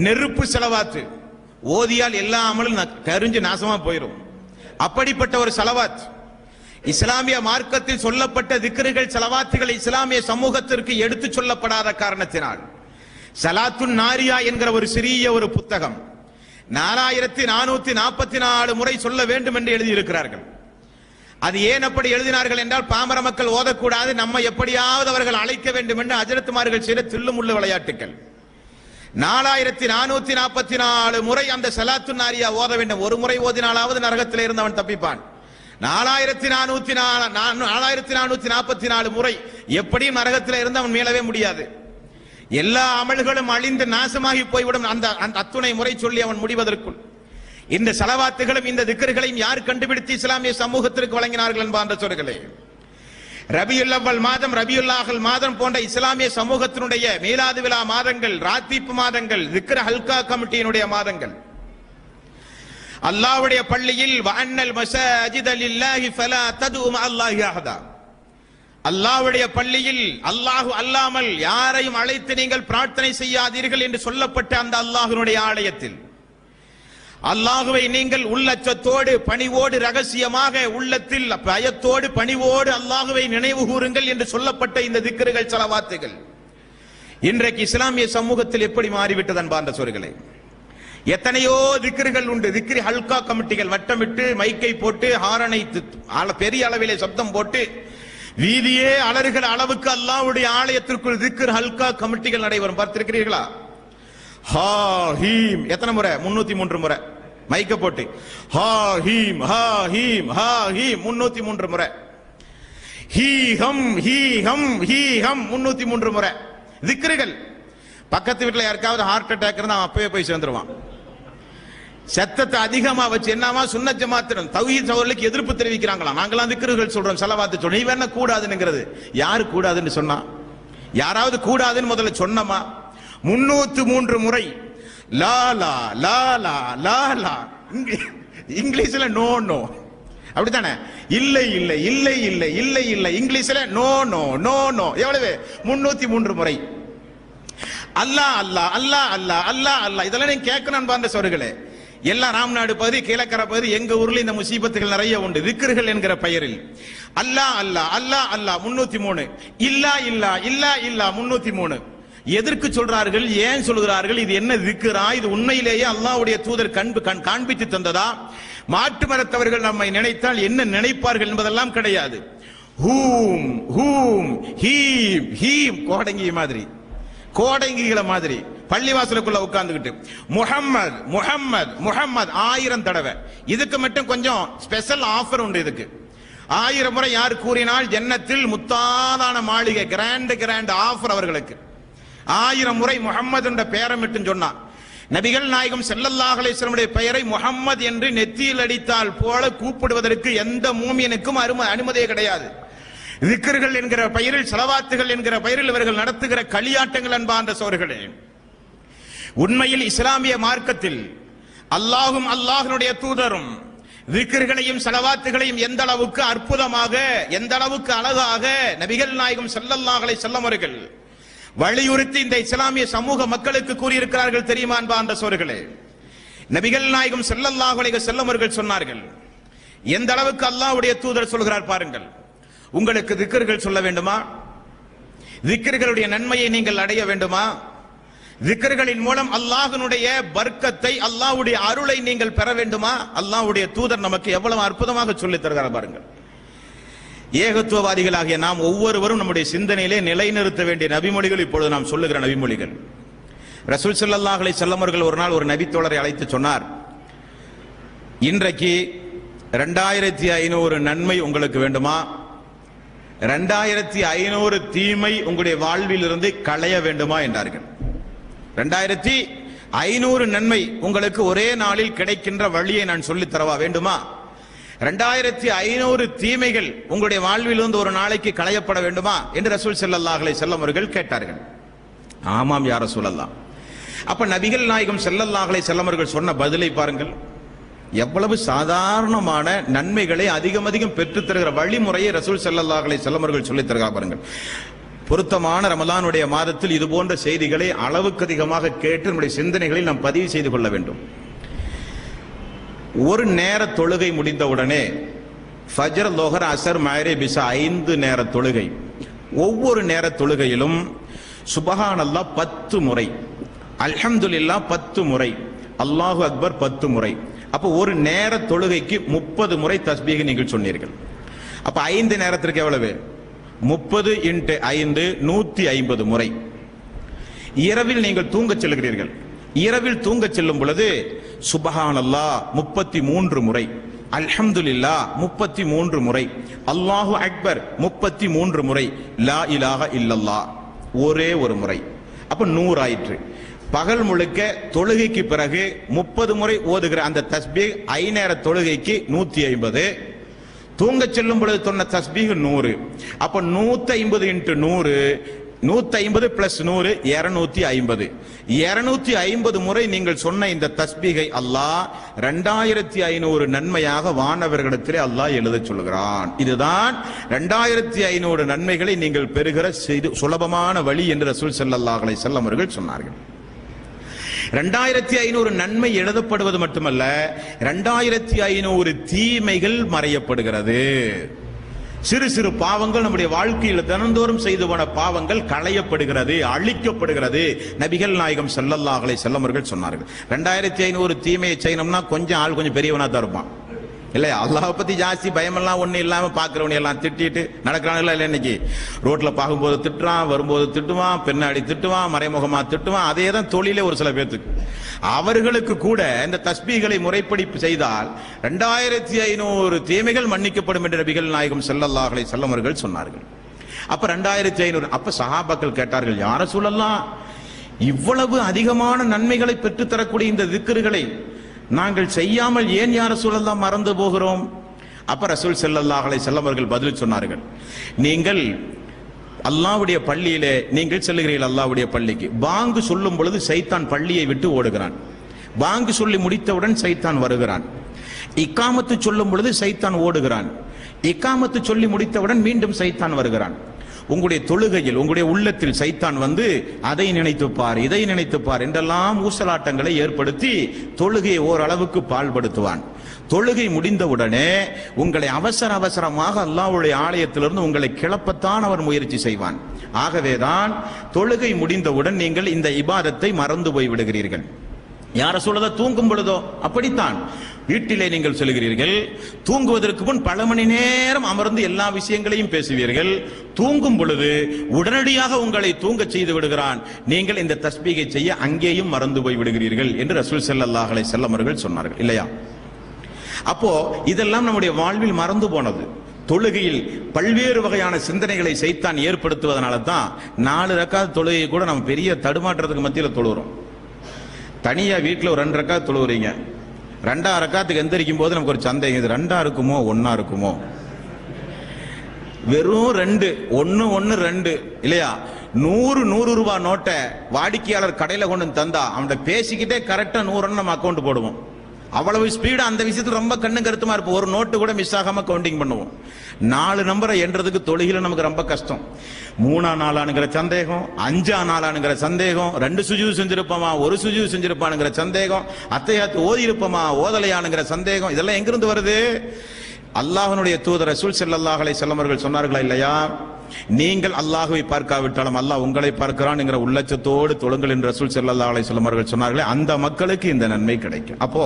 நெருப்பு செலவாத்து ஓதியால் எல்லா அமலும் கரிஞ்சு நாசமா போயிடும். அப்படிப்பட்ட ஒரு செலவாத் இஸ்லாமிய மார்க்கத்தில் சொல்லப்பட்ட திக்ருகள், செலவாத்துகள் இஸ்லாமிய சமூகத்திற்கு எடுத்து சொல்லப்படாத காரணத்தினால் சலாத்துன் நாரியா என்கிற ஒரு சிறிய ஒரு புத்தகம் 4444 முறை சொல்ல வேண்டும் என்று எழுதியிருக்கிறார்கள். அது ஏன் அப்படி எழுதினார்கள் என்றால், பாமர மக்கள் ஓதக்கூடாது, நம்ம எப்படியாவது அவர்கள் அழைக்க வேண்டும் என்று ஹஜ்ரத்மார்கள் செய்த தில்லுமுள்ளு விளையாட்டுகள். 4444 முறை அந்த சலாத்துன் நாரியா ஓத வேண்டும். ஒரு முறை ஓதினாலாவது நரகத்தில் இருந்தவன் தப்பிப்பான். 4444 முறை எப்படியும் நரகத்தில் இருந்து அவன் மீளவே முடியாது. எல்லா அமல்களும் அழிந்து நாசமாகி போய்விடும் அந்த அத்துணை முறை சொல்லி அவன் முடிவதற்குள். இந்த சலவாத்துகளும் இந்த திக்ருகளையும் யார் கண்டுபிடித்து இஸ்லாமிய சமூகத்திற்கு வழங்கினார்கள் என்பான்ற சொல்களே. ரபியுல் அவ்வல் மாதம், ரபியுல் ஆஹிர் மாதம் போன்ற இஸ்லாமிய சமூகத்தினுடைய மீலாது விழா மாதங்கள், ராத்தீப் மாதங்கள், திக்ர் ஹல்கா கமிட்டியினுடைய மாதங்கள். அல்லாஹ்வுடைய பள்ளியில் வஅன்னல் மஸாஜித லில்லாஹி ஃபலா ததுஉ மஅல்லாஹி அஹதா, அல்லாஹ்வுடைய பள்ளியில் அல்லாஹ் அல்லாமல் யாரையும் அழைத்து நீங்கள் பிரார்த்தனை செய்யாதீர்கள் என்று சொல்லப்பட்ட அந்த அல்லாஹ்வினுடைய ஆலயத்தில் அல்லாஹ்வை நீங்கள் உள்ளச்சத்தோடு பணிவோடு ரகசியமாக உள்ளத்தில் பயத்தோடு பணிவோடு அல்லாஹ்வை நினைவு கூறுங்கள் என்று சொல்லப்பட்ட இந்த திக்ருகள் ஸலவாத்துகள் இன்றைக்கு இஸ்லாமிய சமூகத்தில் எப்படி மாறிவிட்டது அன்பார்ந்த சோர்களே? எத்தனையோ திக்ருகள் உண்டு. திக்ரி ஹல்கா கமிட்டிகள் வட்டமிட்டு மைக்கை போட்டு ஹாரனை பெரிய அளவிலே சப்தம் போட்டு வீதியே அலறுகிற அளவுக்கு அல்லாஹ்வுடைய ஆலயத்திற்குள் திக்ர் ஹல்கா கமிட்டிகள் நடைபெறும். பார்த்திருக்கிறீர்களா? ஹா ஹீம் எத்தனை முறை? 303 முறை மைக்க போட்டு ஹா ஹீம் ஹா ஹீம் ஹா ஹீம் 303 முறை. ஹீ ஹம் ஹீ ஹம் ஹீ ஹம் 303 முறை திக்ருகள். பக்கத்து வீட்டில் யாருக்காவது ஹார்ட் அட்டாக் இருந்தா அப்பவே போய் சேர்ந்துருவான். சத்தத்தை அதிகமா வச்சு என்னமா சுன்னத் ஜமாத்திரம் தௌஹீத் அவர்களுக்கு எதிர்ப்பு தெரிவிக்கிறாங்களா? நாங்களாம் திக்ருகள் சொல்றோம், ஸலவாத் சொல்றோம். நீ வேணா கூடாதுங்கிறது யாரு கூடாதுன்னு சொன்னா? யாராவது கூடாதுன்னு முதல்ல சொன்னமா? 303 முறை லா லா லா லா லா லா. இங்கிலீஷ்ல நோ நோ அப்படித்தானே? இல்லை இல்லை இல்லை இல்லை இல்லை இல்லை இங்கிலீஷ்ல நோ நோ நோ நோ. எவ்வளவு? 303 முறை. அல்லாஹ் அல்லாஹ் அல்லாஹ் அல்லாஹ் அல்லாஹ் அல்லாஹ். இதெல்லாம் நீங்க கேட்கணும் அன்பார்ந்த சோர்களே. எல்லா ராம்நாடு பகுதி கீழக்கரை பகுதி எங்க ஊர்ல இந்த முசீபத்துகள் நிறைய உண்டு. திக்ருகள் என்கிற பெயரில் அல்லாஹ் அல்லாஹ் அல்லாஹ் அல்லாஹ் 303. இல்லா இல்லா இல்லா இல்லா 303. எதற்கு சொல்றார்கள்? ஏன் சொல்கிறார்கள்? இது என்ன திக்ரா? இது உண்மையிலேயே அல்லாஹ்வுடைய தூதர் காண்பித்து தந்ததா? மாற்று மரத்தவர்கள் நம்மை நினைத்தால் என்ன நினைப்பார்கள் என்பதெல்லாம் கிடையாது. ஹூம் ஹூம் ஹீம் ஹீம் கோடங்கி மாதிரி, கோடங்கிகளை மாதிரி பள்ளிவாசலுக்குள்ள உட்கார்ந்துகிட்டு முஹம்மத் முஹம்மத் முஹம்மத் 1000 தடவை. இதுக்கு மட்டும் கொஞ்சம் ஸ்பெஷல் ஆஃபர் உண்டு. இதுக்கு 1000 முறை யார் கூறினால் ஜன்னத்தில் முத்தாதான மாளிகை, கிராண்ட் ஆஃபர் அவர்களுக்கு. 1000 முறை முஹம்மது என்ற பெயரை மட்டும் சொன்னா நபிகள் நாயகம் ஸல்லல்லாஹு அலைஹி வஸல்லம் பெயரை முஹம்மது என்று நெத்தியில் அடித்தால் போல கூப்பிடுவதற்கு எந்த மூமியனுக்கும் அனுமதியே கிடையாது. திக்ருகள் என்கிற பெயரில், ஸலவாத்துகள் என்கிற பெயரில் இவர்கள் நடத்துகிற களியாட்டங்கள் அன்பார்ந்த சோர்களே. உண்மையில் இஸ்லாமிய மார்க்கத்தில் அல்லாஹும் அல்லாஹ்வுடைய தூதரும் திக்ருகளையும் ஸலவாத்துகளையும் எந்த அளவுக்கு அற்புதமாக, எந்த அளவுக்கு அழகாக நபிகள் நாயகம் ஸல்லல்லாஹு அலைஹி வஸல்லம் அவர்கள் வலியுறுத்தி இந்த இஸ்லாமிய சமூக மக்களுக்கு கூறியிருக்கிறார்கள் தெரியுமா அன்பார்ந்த சோர்களே? நபிகள் நாயகம் ஸல்லல்லாஹு அலைஹி வஸல்லம் அவர்கள் சொன்னார்கள், எந்த அளவுக்கு அல்லாஹ்வுடைய தூதர் சொல்கிறார் பாருங்கள். உங்களுக்கு திக்ருகள் சொல்ல வேண்டுமா? திக்ருகளுடைய நன்மையை நீங்கள் அடைய வேண்டுமா? திக்ருகளின் மூலம் அல்லாஹ்வுடைய பர்க்கத்தை, அல்லாஹ்வுடைய அருளை நீங்கள் பெற வேண்டுமா? அல்லாஹ்வுடைய தூதர் நமக்கு எவ்வளவு அற்புதமாக சொல்லித் தருகிறார் பாருங்கள். ஏகத்துவவாதிகளாகிய நாம் ஒவ்வொருவரும் நம்முடைய சிந்தனையிலே நிலைநிறுத்த வேண்டிய நபிமொழிகள் இப்பொழுது நாம் சொல்லுகிற நபிமொழிகள். ரசூல் ஸல்லல்லாஹு அலைஹி வஸல்லம் அவர்கள் ஒரு நாள் ஒரு நபித்தோழரை அழைத்து சொன்னார், இன்றைக்கு 2500 நன்மை உங்களுக்கு வேண்டுமா? 2500 தீமை உங்களுடைய வாழ்வில் இருந்து களைய வேண்டுமா என்றார்கள். 2500 நன்மை உங்களுக்கு ஒரே நாளில் கிடைக்கின்ற வழியை நான் சொல்லித் தரவா வேண்டுமா? 2500 தீமைகள் உங்களுடைய வாழ்வில் இருந்து ஒரு நாளைக்கு களையப்பட வேண்டுமா என்று ரசூல் ஸல்லல்லாஹு அலைஹி வஸல்லம் அவர்கள் கேட்டார்கள். ஆமாம் யா ரசூலல்லாஹ். அப்ப நபிகள் நாயகம் ஸல்லல்லாஹு அலைஹி வஸல்லம் அவர்கள் சொன்ன பதிலை பாருங்கள். எவ்வளவு சாதாரணமான நன்மைகளை அதிகம் அதிகம் பெற்றுத் தருகிற வழிமுறையை ரசூல் ஸல்லல்லாஹு அலைஹி வஸல்லம் அவர்கள் சொல்லித் தருகிறார் பாருங்கள். பொருத்தமான ரமலானுடைய மாதத்தில் இது போன்ற செய்திகளை அளவுக்கு அதிகமாக கேட்டு நம்முடைய சிந்தனைகளில் நாம் பதிவு செய்து கொள்ள வேண்டும். ஒரு நேர தொழுகை முடிந்தவுடனே ஃபஜ்ர், லொஹர், அஸர், மக்ரிப், இஷா 5 நேர தொழுகை. ஒவ்வொரு நேர தொழுகையிலும் சுப்ஹானல்லாஹ் 10 முறை, அல்ஹம்துலில்லாஹ் 10 முறை, அல்லாஹு அக்பர் 10 முறை. அப்ப ஒரு நேர தொழுகைக்கு 30 முறை தஸ்பீஹ் நீங்கள் சொன்னீர்கள். அப்ப 5 நேரத்திற்கு எவ்வளவு? 30 × 5 150 முறை. இரவில் நீங்கள் தூங்கச் செல்கிறீர்கள். இரவில் தூங்கச் செல்லும் பொழுது சுப்ஹானல்லாஹ் 33 முறை, அல்ஹம்துலில்லாஹ் 33 முறை, அல்லாஹு அக்பர் 33 முறை, லா இலாஹ இல்லல்லாஹ் ஒரே ஒரு முறை. அப்ப 100 ஆயிற்று. பகல் முழுக்க தொழுகைக்கு பிறகு 30 முறை ஓதுகிற அந்த தஸ்பீஹ் 5 நேர தொழுகைக்கு 150, தூங்கச் செல்லும் பொழுது சொன்ன தஸ்பீஹ் 100. அப்ப 150 × 100 150 பிளஸ் 100 250. 250 முறை நீங்கள் சொன்ன இந்த தஸ்பீகை அல்லாஹ் 2500 நன்மையாக வானவர்களிடத்திலே அல்லாஹ் எழுதச் சொல்கிறான். இதுதான் 2500 நன்மைகளை நீங்கள் பெறுகிற சுலபமான வழி என்று ரசூல் ஸல்லல்லாஹு அலைஹி வஸல்லம் அவர்கள் சொன்னார்கள். 2500 நன்மை எழுதப்படுவது மட்டுமல்ல, 2500 தீமைகள் மறையப்படுகிறது. சிறு சிறு பாவங்கள் நம்முடைய வாழ்க்கையில் தினந்தோறும் செய்து போன பாவங்கள் களையப்படுகிறது, அழிக்கப்படுகிறது. நபிகள் நாயகம் ஸல்லல்லாஹு அலைஹி வஸல்லம் அவர்கள் சொன்னார்கள். 2500 தீமையை செய்யணும்னா கொஞ்சம் ஆள் கொஞ்சம் பெரியவனா தான் இருப்பான் இல்லையா? அல்லாஹ் பத்தி ஜாஸ்தி பயமெல்லாம் ஒண்ணு இல்லாம பாக்குறவனி எல்லாம் திட்டிட்டு நடக்கிறாங்களா இல்ல? இன்னைக்கு ரோட்ல பார்க்கும்போது திட்டுறான், வரும்போது திட்டுவான், பின்னாடி திட்டுவான், மறைமுகமா திட்டுவான். அதே தான் தொழிலே ஒரு சில பேத்துக்கு. அவர்களுக்கு கூட இந்த தஸ்பீகளை முறைப்படி செய்தால் 2500 தீமைகள் மன்னிக்கப்படும் என்று நபிகள் நாயகம் ஸல்லல்லாஹு அலைஹி வஸல்லம் அவர்கள் சொன்னார்கள். அப்ப 2500. அப்ப சஹாபாக்கள் கேட்டார்கள், யா ரசூலல்லாஹ், இவ்வளவு அதிகமான நன்மைகளை பெற்று தரக்கூடிய இந்த திக்ருகளை நாங்கள் செய்யாமல் ஏன் யா ரசூலல்லாஹ் மறந்து போகிறோம்? அப்ப ரசூல் ஸல்லல்லாஹு அலைஹி வஸல்லம் அவர்கள் பதில் சொன்னார்கள், நீங்கள் அல்லாஹ்வுடைய பள்ளியிலே நீங்கள் செல்லுகிறீர்கள். அல்லாஹ்வுடைய பள்ளிக்கு பாங்கு சொல்லும் பொழுது சைத்தான் பள்ளியை விட்டு ஓடுகிறான். பாங்கு சொல்லி முடித்தவுடன் சைத்தான் வருகிறான். இக்காமத்து சொல்லும் பொழுது சைத்தான் ஓடுகிறான். இக்காமத்து சொல்லி முடித்தவுடன் மீண்டும் சைத்தான் வருகிறான். உங்களுடைய தொழுகையில் உங்களுடைய உள்ளத்தில் சைத்தான் வந்து அதை நினைத்துப்பார், இதை நினைத்துப்பார் என்றெல்லாம் ஊசலாட்டங்களை ஏற்படுத்தி தொழுகையை ஓரளவுக்கு பாழ்படுத்துவான். தொழுகை முடிந்தவுடனே உங்களை அவசர அவசரமாக அல்லாஹ்வுடைய ஆலயத்திலிருந்து உங்களை கிளப்பத்தான் அவர் முயற்சி செய்வான். ஆகவேதான் தொழுகை முடிந்தவுடன் நீங்கள் இந்த இபாதத்தை மறந்து போய் விடுகிறீர்கள். யார சொல்லதா? தூங்கும் பொழுதோ அப்படித்தான். வீட்டிலே நீங்கள் சொல்கிறீர்கள், தூங்குவதற்கு முன் பல மணி நேரம் அமர்ந்து எல்லா விஷயங்களையும் பேசுவீர்கள். தூங்கும் பொழுது உடனடியாக உங்களை தூங்க செய்து விடுகிறான். நீங்கள் இந்த தஸ்பீகை செய்ய அங்கேயும் மறந்து போய் விடுகிறீர்கள் என்று ரசூல் ஸல்லல்லாஹு அலைஹி வஸல்லம் அவர்கள் சொன்னார்கள் இல்லையா? அப்போ இதெல்லாம் நம்முடைய வாழ்வில் மறந்து போனது. தொழுகையில் பல்வேறு வகையான சிந்தனைகளை சைத்தான் ஏற்படுத்துவதனால தான் 4 ரக்காத் தொழுகை கூட நம்ம பெரிய தடுமாற்றத்துக்கு மத்தியில் தொழுகிறோம். தனியா வீட்டில் ஒரு 2 ரக்காத் தொழுகிறீங்க, 2ஆம் ரக்காத்துக்கு எந்திரிக்கும் போது நமக்கு ஒரு சந்தேகம், இது 2ஆ இருக்குமோ 1ஆ இருக்குமோ? வெறும் 2, 1 1 2 இல்லையா? 100 ரூபாய் நோட்டை வாடிக்கையாளர் கடையில கொண்டு தந்தா அவன்கிட்ட பேசிக்கிட்டே கரெக்டா 100 நம்ம அக்கௌண்ட் போடுவோம். அவ்வளவு ஸ்பீடா அந்த விஷயத்துல ரொம்ப கண்ணு கருத்துமா இருப்போம். ஒரு நோட்டு கூட மிஸ் ஆகாம கவுண்டிங் பண்ணுவோம். 4 நம்பரை என்றதுக்கு தொழுகையில நமக்கு ரொம்ப கஷ்டம். 3ஆம் நாளானுங்கிற சந்தேகம், 5ஆம் நாளானுங்கிற சந்தேகம், 2 சுஜூத் செஞ்சிருப்போமா 1 சுஜூத் செஞ்சிருப்பானுங்கிற சந்தேகம், அத்தையாத்து ஓதி இருப்போமா ஓதலையானுங்கிற சந்தேகம். இதெல்லாம் எங்கிருந்து வருது? அல்லாஹ்வுடைய தூதர் ரசூல் ஸல்லல்லாஹு அலைஹி வஸல்லம் அவர்கள் சொன்னார்களா இல்லையா? நீங்கள் அல்லாஹ்வை பார்க்காவிட்டாலும் அல்லாஹ் உங்களை பார்க்கிறான் என்கிற உள்ளச்சத்தோடு தொழுங்கள் என்று ரசூல் ஸல்லல்லாஹு அலைஹி வஸல்லம் அவர்கள் சொன்னார்களே, அந்த மக்களுக்கு இந்த நன்மை கிடைக்கும். அப்போ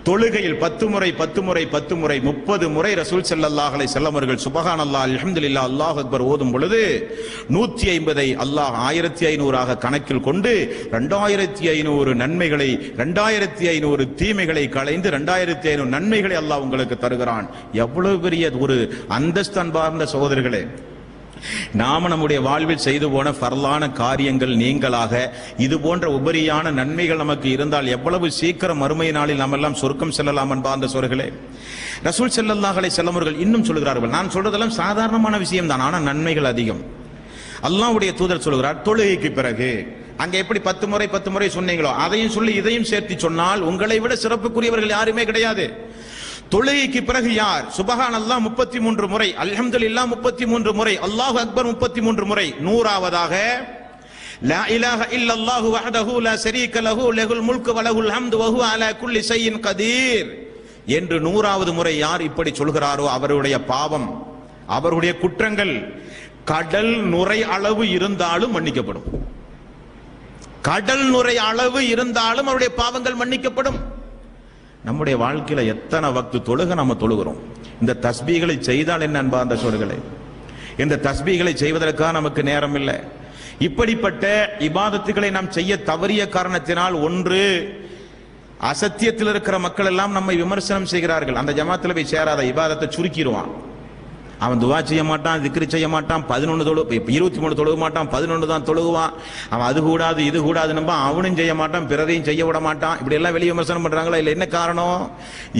தொழுகையில் 10 முறை 10 முறை 10 முறை 30 முறை ரசூல் ஸல்லல்லாஹு அலைஹி வஸல்லம் அவர்கள் சுப்ஹானல்லாஹ் அல்ஹம்துலில்லாஹ் அல்லாஹு அக்பர் ஓதும் பொழுது 150ஐ அல்லாஹ் 1500ஆக கணக்கில் கொண்டு 2500 நன்மைகளை 2500 தீமைகளை களைந்து 2500 நன்மைகளை அல்லாஹ் உங்களுக்கு தருகிறான். எவ்வளவு பெரிய ஒரு அந்தஸ்து அன்பார்ந்த சகோதரர்களே! நாம நம்முடைய வாழ்வில் செய்து போன ஃபர்லான காரியங்கள் நீங்களாக இது போன்ற உபரியான நன்மைகள் நமக்கு இருந்தால் எவ்வளவு சீக்கிரம் மறுமை நாளில் நாம் எல்லாம் சொர்க்கம் செல்லலாம் அன்பார்ந்த சகோதரர்களே. ரசூல் ஸல்லல்லாஹு அலைஹி வஸல்லம் அவர்கள் இன்னும் சொல்கிறார்கள், நான் சொல்றதெல்லாம் சாதாரணமான விஷயம் தான், ஆனா நன்மைகள் அதிகம். அல்லாஹ்வுடைய தூதர் சொல்கிறார், தொழுகைக்கு பிறகு அங்க எப்படி 10 முறை 10 முறை சொன்னீங்களோ அதையும் சொல்லி இதையும் சேர்த்து சொன்னால் உங்களை விட சிறப்புக்குரியவர்கள் யாருமே கிடையாது. தொழுகைக்கு பிறகு யார் சுப்ஹானல்லாஹ் 33 முறை, அல்ஹம்துலில்லாஹ் 33 முறை, அல்லாஹு அக்பர் 33 முறை, 100ஆவதாக லா இலாஹ இல்லல்லாஹு வஹ்தஹு லா ஷரீக லஹு லஹுல் முல்கு வ லஹுல் ஹம்து வ ஹுவ அலா குல்லி ஷைஇன் கதீர் என்று 100ஆவது முறை யார் இப்படி சொல்கிறாரோ அவருடைய பாவம், அவருடைய குற்றங்கள் கடல் நுரை அளவு இருந்தாலும் மன்னிக்கப்படும். கடல் நுரை அளவு இருந்தாலும் அவருடைய பாவங்கள் மன்னிக்கப்படும். நம்முடைய வாழ்க்கையில எத்தனை வக்து தொழுக நம்ம தொழுகிறோம்? இந்த தஸ்பீகளை செய்தால் என்ன அன்பார்ந்த சகோதரர்களே, இந்த தஸ்பீகளை செய்வதற்காக நமக்கு நேரம் இல்லை. இப்படிப்பட்ட இபாதத்துகளை நாம் செய்ய தவறிய காரணத்தினால், ஒன்று, அசத்தியத்தில் இருக்கிற மக்கள் எல்லாம் நம்மை விமர்சனம் செய்கிறார்கள். அந்த ஜமாத்துல போய் சேராத, இபாதத்தை சுருக்கிடுவான். அவன் துவா செய்ய மாட்டான், திக்ரு செய்ய மாட்டான், 23 தொழுக மாட்டான், 11 தான் தொழுகுவான். அவன் அது கூடாது இது கூடாது நம்ப, அவனும் செய்ய மாட்டான், பிறரையும் செய்ய விட மாட்டான். இப்படி எல்லாம் வெளியே விமர்சனம் பண்றாங்களா? இல்ல, என்ன காரணம்?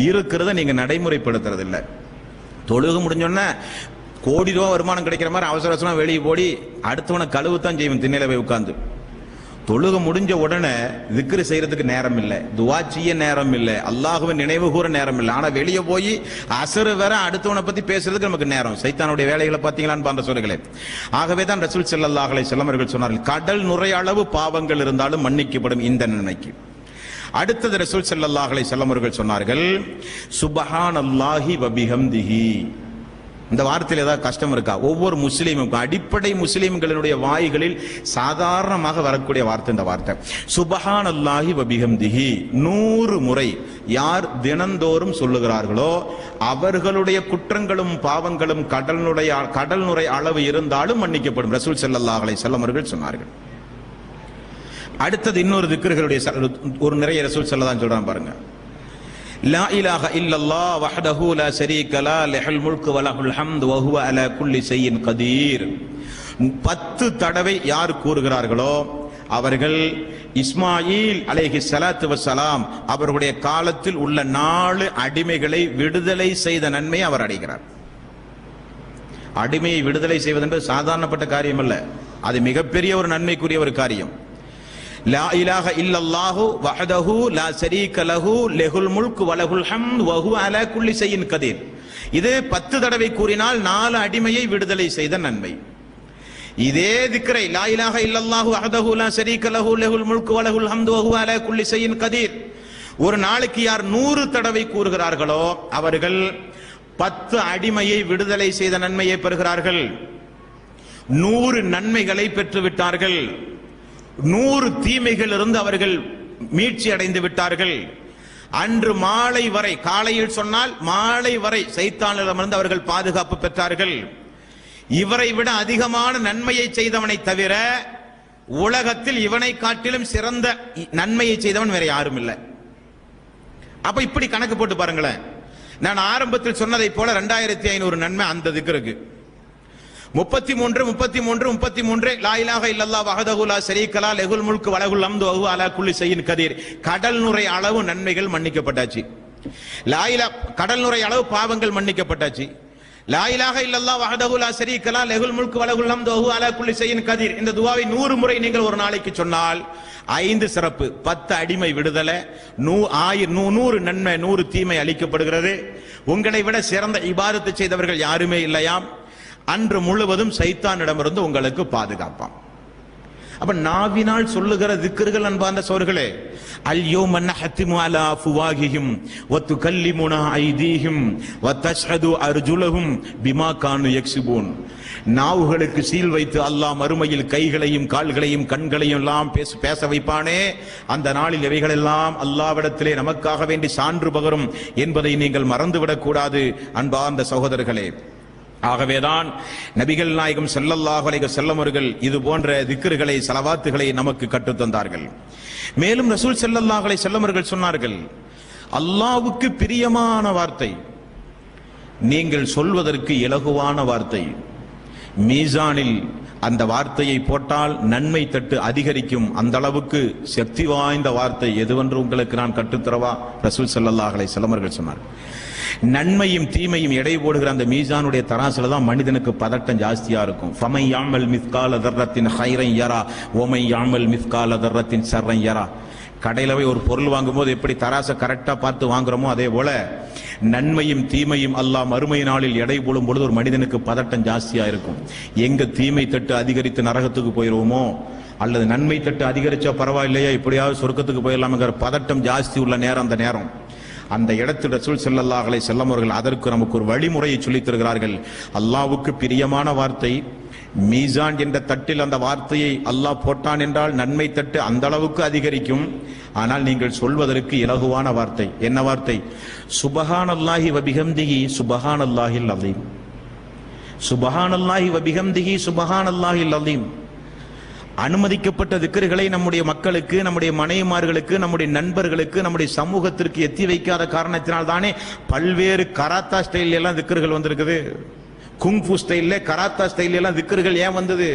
இருக்கிறத நீங்க நடைமுறைப்படுத்துறது இல்லை. தொழுக முடிஞ்சோன்னா கோடி ரூபா வருமானம் கிடைக்கிற மாதிரி அவசர அவசரமா வெளியே போடி அடுத்தவனை கழுவுத்தான் செய்வன் திண்ணையில போய் உட்கார்ந்து. தொழுக முடிஞ்ச உடனே திக்ரு செய்யறதுக்கு நேரம் இல்லை, துவா செய்ய நேரம் இல்லை, அல்லாஹ்வை நினைவு கூற நேரம் இல்லை. ஆனா வெளியே போய் அசரு வேற அடுத்தவனை பத்தி பேசுறதுக்கு நமக்கு நேரம். சைத்தானுடைய வேலைகளை பார்த்தீங்களான்னு பாருங்க சொல்லுங்களேன். ஆகவே தான் ரசூல் ஸல்லல்லாஹு அலைஹி வஸல்லம் அவர்கள் சொன்னார்கள், கடல் நுரை அளவு பாவங்கள் இருந்தாலும் மன்னிக்கப்படும் இந்த நன்மைக்கு. அடுத்தது ரசூல் ஸல்லல்லாஹு அலைஹி வஸல்லம் அவர்கள் சொன்னார்கள், சுப்ஹானல்லாஹி வ பிஹம்திஹி. இந்த வார்த்தையில் ஏதாவது கஷ்டம் இருக்கா? ஒவ்வொரு முஸ்லீமுக்கும், அடிப்படை முஸ்லீம்களுடைய வாய்களில் சாதாரணமாக வரக்கூடிய வார்த்தை இந்த வார்த்தை. சுப்ஹானல்லாஹி வ பிஹம்திஹி 100 முறை யார் தினந்தோறும் சொல்லுகிறார்களோ அவர்களுடைய குற்றங்களும் பாவங்களும் கடல் நுரை அளவு இருந்தாலும் மன்னிக்கப்படும். ரசூல் ஸல்லல்லாஹு அலைஹி வஸல்லம் அவர்கள் சொன்னார்கள். அடுத்தது இன்னொரு திக்ருகளுடைய ஒரு நிறைய ரசூல் ஸல்லல்லாஹு சொல்றாங்க பாருங்க. லா இலாஹ இல்லல்லாஹ் வஹ்தஹு லா ஷரீக லஹு லஹுல் முல்கு வ லஹுல் ஹம்து வ ஹுவ அலா குல்லி ஷைஇன் கதீர். 10 தடவை யார் கூறுகிறார்களோ அவர்கள் இஸ்மாயில் அலைஹி ஸலாத்து வஸ்ஸலாம் அவர்களுடைய காலத்தில் உள்ள 4 அடிமைகளை விடுதலை செய்த நன்மை அவர் அடைகிறார். அடிமையை விடுதலை செய்வது என்பது சாதாரணப்பட்ட காரியம் அல்ல, அது மிகப்பெரிய ஒரு நன்மைக்குரிய ஒரு காரியம். லா இலாஹ இல்லல்லாஹு வஹ்தஹு லா ஷரீக லஹு லஹுல் முல்கு வ லஹுல் ஹம்து வ ஹுவ அலா குல்லி ஷைஇன் கதீர். இது 10 தடவை கூறினால் 4 அடிமையை விடுதலை செய்த நன்மை. இதே திக்ரை லா இலாஹ இல்லல்லாஹு வஹ்தஹு லா ஷரீக லஹு லஹுல் முல்கு வ லஹுல் ஹம்து வ ஹுவ அலா குல்லி ஷைஇன் கதீர் ஒரு நாளைக்கு யார் 100 தடவை கூறுகிறார்களோ அவர்கள் 10 அடிமையை விடுதலை செய்த நன்மையை பெறுகிறார்கள். 100 நன்மைகளை பெற்று விட்டார்கள். 100 தீமைகள் இருந்து அவர்கள் மீட்சி அடைந்து விட்டார்கள். அன்று மாலை வரை, காலையில் சொன்னால் மாலை வரை சைத்தானிடமிருந்து அவர்கள் பாதுகாப்பு பெற்றார்கள். இவரை விட அதிகமான நன்மையை செய்தவனை தவிர உலகத்தில் இவனை காட்டிலும் சிறந்த நன்மையை செய்தவன் வேற யாரும் இல்லை. அப்ப இப்படி கணக்கு போட்டு பாருங்களேன். நான் ஆரம்பத்தில் சொன்னதை போல 2500 நன்மை அந்த திக்ருக்கு. 33 லா இலாஹ இல்லல்லாஹ் வஹ்தஹு லா ஷரீக லஹு லஹுல் முல்கு வ லஹுல் ஹம்து வ ஹுவ அலா குல்லி ஷைஇன் கதீர். கடல் நுரை அளவு நன்மைகள் மன்னிக்கப்பட்டாச்சு. கடல் நுரை அளவு பாவங்கள் மன்னிக்கப்பட்டாச்சு. லா இலாஹ இல்லல்லாஹ் வஹ்தஹு லா ஷரீக லஹு லஹுல் முல்கு வ லஹுல் ஹம்து வ ஹுவ அலா குல்லி ஷைஇன் கதீர். இந்த துஆவை 100 முறை நீங்கள் ஒரு நாளைக்கு சொன்னால் 5 சிறப்பு, 10 அடிமை விடுதலை, 100 நன்மை, 100 தீமை அளிக்கப்படுகிறது. உங்களை விட சிறந்த இபாதத்தை செய்தவர்கள் யாருமே இல்லையாம். அன்று முழுவதும் சைத்தானிடமிருந்து உங்களுக்கு பாதுகாப்பாம். அப்ப நாவினால் சொல்லுகிற திக்ர்கள் அன்பார்ந்த சோர்களே, அல்யௌம நஹ்திமு அலா அஃப்வாஹிஹிம் வ துகல்லிமுனா ஐதீஹிம் வ தஷ்ஹது அர்ஜுலஹும் பிமா கானு யக்ஸிபூன். நாவுகளுக்கு சீல் வைத்து அல்லாஹ் மறுமையில் கைகளையும் கால்களையும் கண்களையும் எல்லாம் பேச வைப்பானே, அந்த நாளில் இவைகளெல்லாம் அல்லாஹ்விடத்திலே நமக்காக வேண்டி சான்று பகரும் என்பதை நீங்கள் மறந்துவிடக் கூடாது அன்பார்ந்த சகோதரர்களே. ஆகவேதான் நபிகள் நாயகம் ஸல்லல்லாஹு அலைஹி வஸல்லம் அவர்கள் இது போன்ற திக்ருகளை, ஸலவாத்துகளை நமக்கு கற்றுத் தந்தார்கள். மேலும் ரசூல் ஸல்லல்லாஹு அலைஹி வஸல்லம் அவர்கள் சொன்னார்கள், அல்லாஹ்வுக்கு பிரியமான வார்த்தை நீங்கள் சொல்வதற்கு இலகுவான வார்த்தை, மீசானில் அந்த வார்த்தையை போட்டால் நன்மை தட்டு அதிகரிக்கும். அந்த அளவுக்கு சக்தி வாய்ந்த வார்த்தை எதுவென்று உங்களுக்கு நான் கற்றுத்தரவா? ரசூல் ஸல்லல்லாஹு அலைஹி வஸல்லம் அவர்கள் சொன்னார். நன்மையும் தீமையும் எடை போடுகிற அந்த மீசானுடைய தராசுல தான் மனிதனுக்கு பதட்டம் ஜாஸ்தியா இருக்கும். ஃபமை யாமல் மிஸ்கால தர்ரத்தின் ஹைரன் யரா ஓமை யாமல் மிஸ்கால தர்ரத்தின் ஷர்ரன் யரா. கடையில போய் ஒரு பொருள் வாங்கும்போது எப்படி தராசை கரெக்டா பார்த்து வாங்குறோமோ அதே போல நன்மையும் தீமையும் அல்லாஹ் மறுமை நாளில் எடை போடும் பொழுது ஒரு மனிதனுக்கு பதட்டம் ஜாஸ்தியா இருக்கும். எங்க தீமை தட்டு அதிகரித்து நரகத்துக்கு போயிருவோமோ, அல்லது நன்மை தட்டு அதிகரிச்சா பரவாயில்லையா, இப்படியாவது சொர்க்கத்துக்கு போயிடலாம்ங்கிற பதட்டம் ஜாஸ்தி உள்ள நேரம் அந்த நேரம். அந்த இடத்தில் ரசூல் ஸல்லல்லாஹு அலைஹி வஸல்லம் அவர்கள் அதற்கு நமக்கு ஒரு வழிமுறையை சொல்லித் தருகிறார்கள். அல்லாஹ்வுக்கு பிரியமான வார்த்தை, மீசான் என்ற தட்டில் அந்த வார்த்தையை அல்லாஹ் போட்டான் என்றால் நன்மை தட்டு அந்த அளவுக்கு அதிகரிக்கும். ஆனால் நீங்கள் சொல்வதற்கு இலகுவான வார்த்தை. என்ன வார்த்தை? சுப்ஹானல்லாஹி வ பிஹம்திஹி சுப்ஹானல்லாஹில் அஸீம். சுப்ஹானல்லாஹி வ பிஹம்திஹி சுப்ஹானல்லாஹில் அஸீம். அனுமதிக்கப்பட்ட திக்ருகளை நம்முடைய மக்களுக்கு, நம்முடைய மனைவிமார்களுக்கு, நம்முடைய நண்பர்களுக்கு, நம்முடைய சமூகத்திற்கு எத்தி வைக்காத காரணத்தினால் தானே பல்வேறு கராத்தா ஸ்டைல் எல்லாம் திக்ருகள் வந்திருக்குது. குங்ஃபு ஸ்டைல்ல, கராத்தா ஸ்டைல்ல எல்லாம் திக்ருகள் ஏன் வந்தது?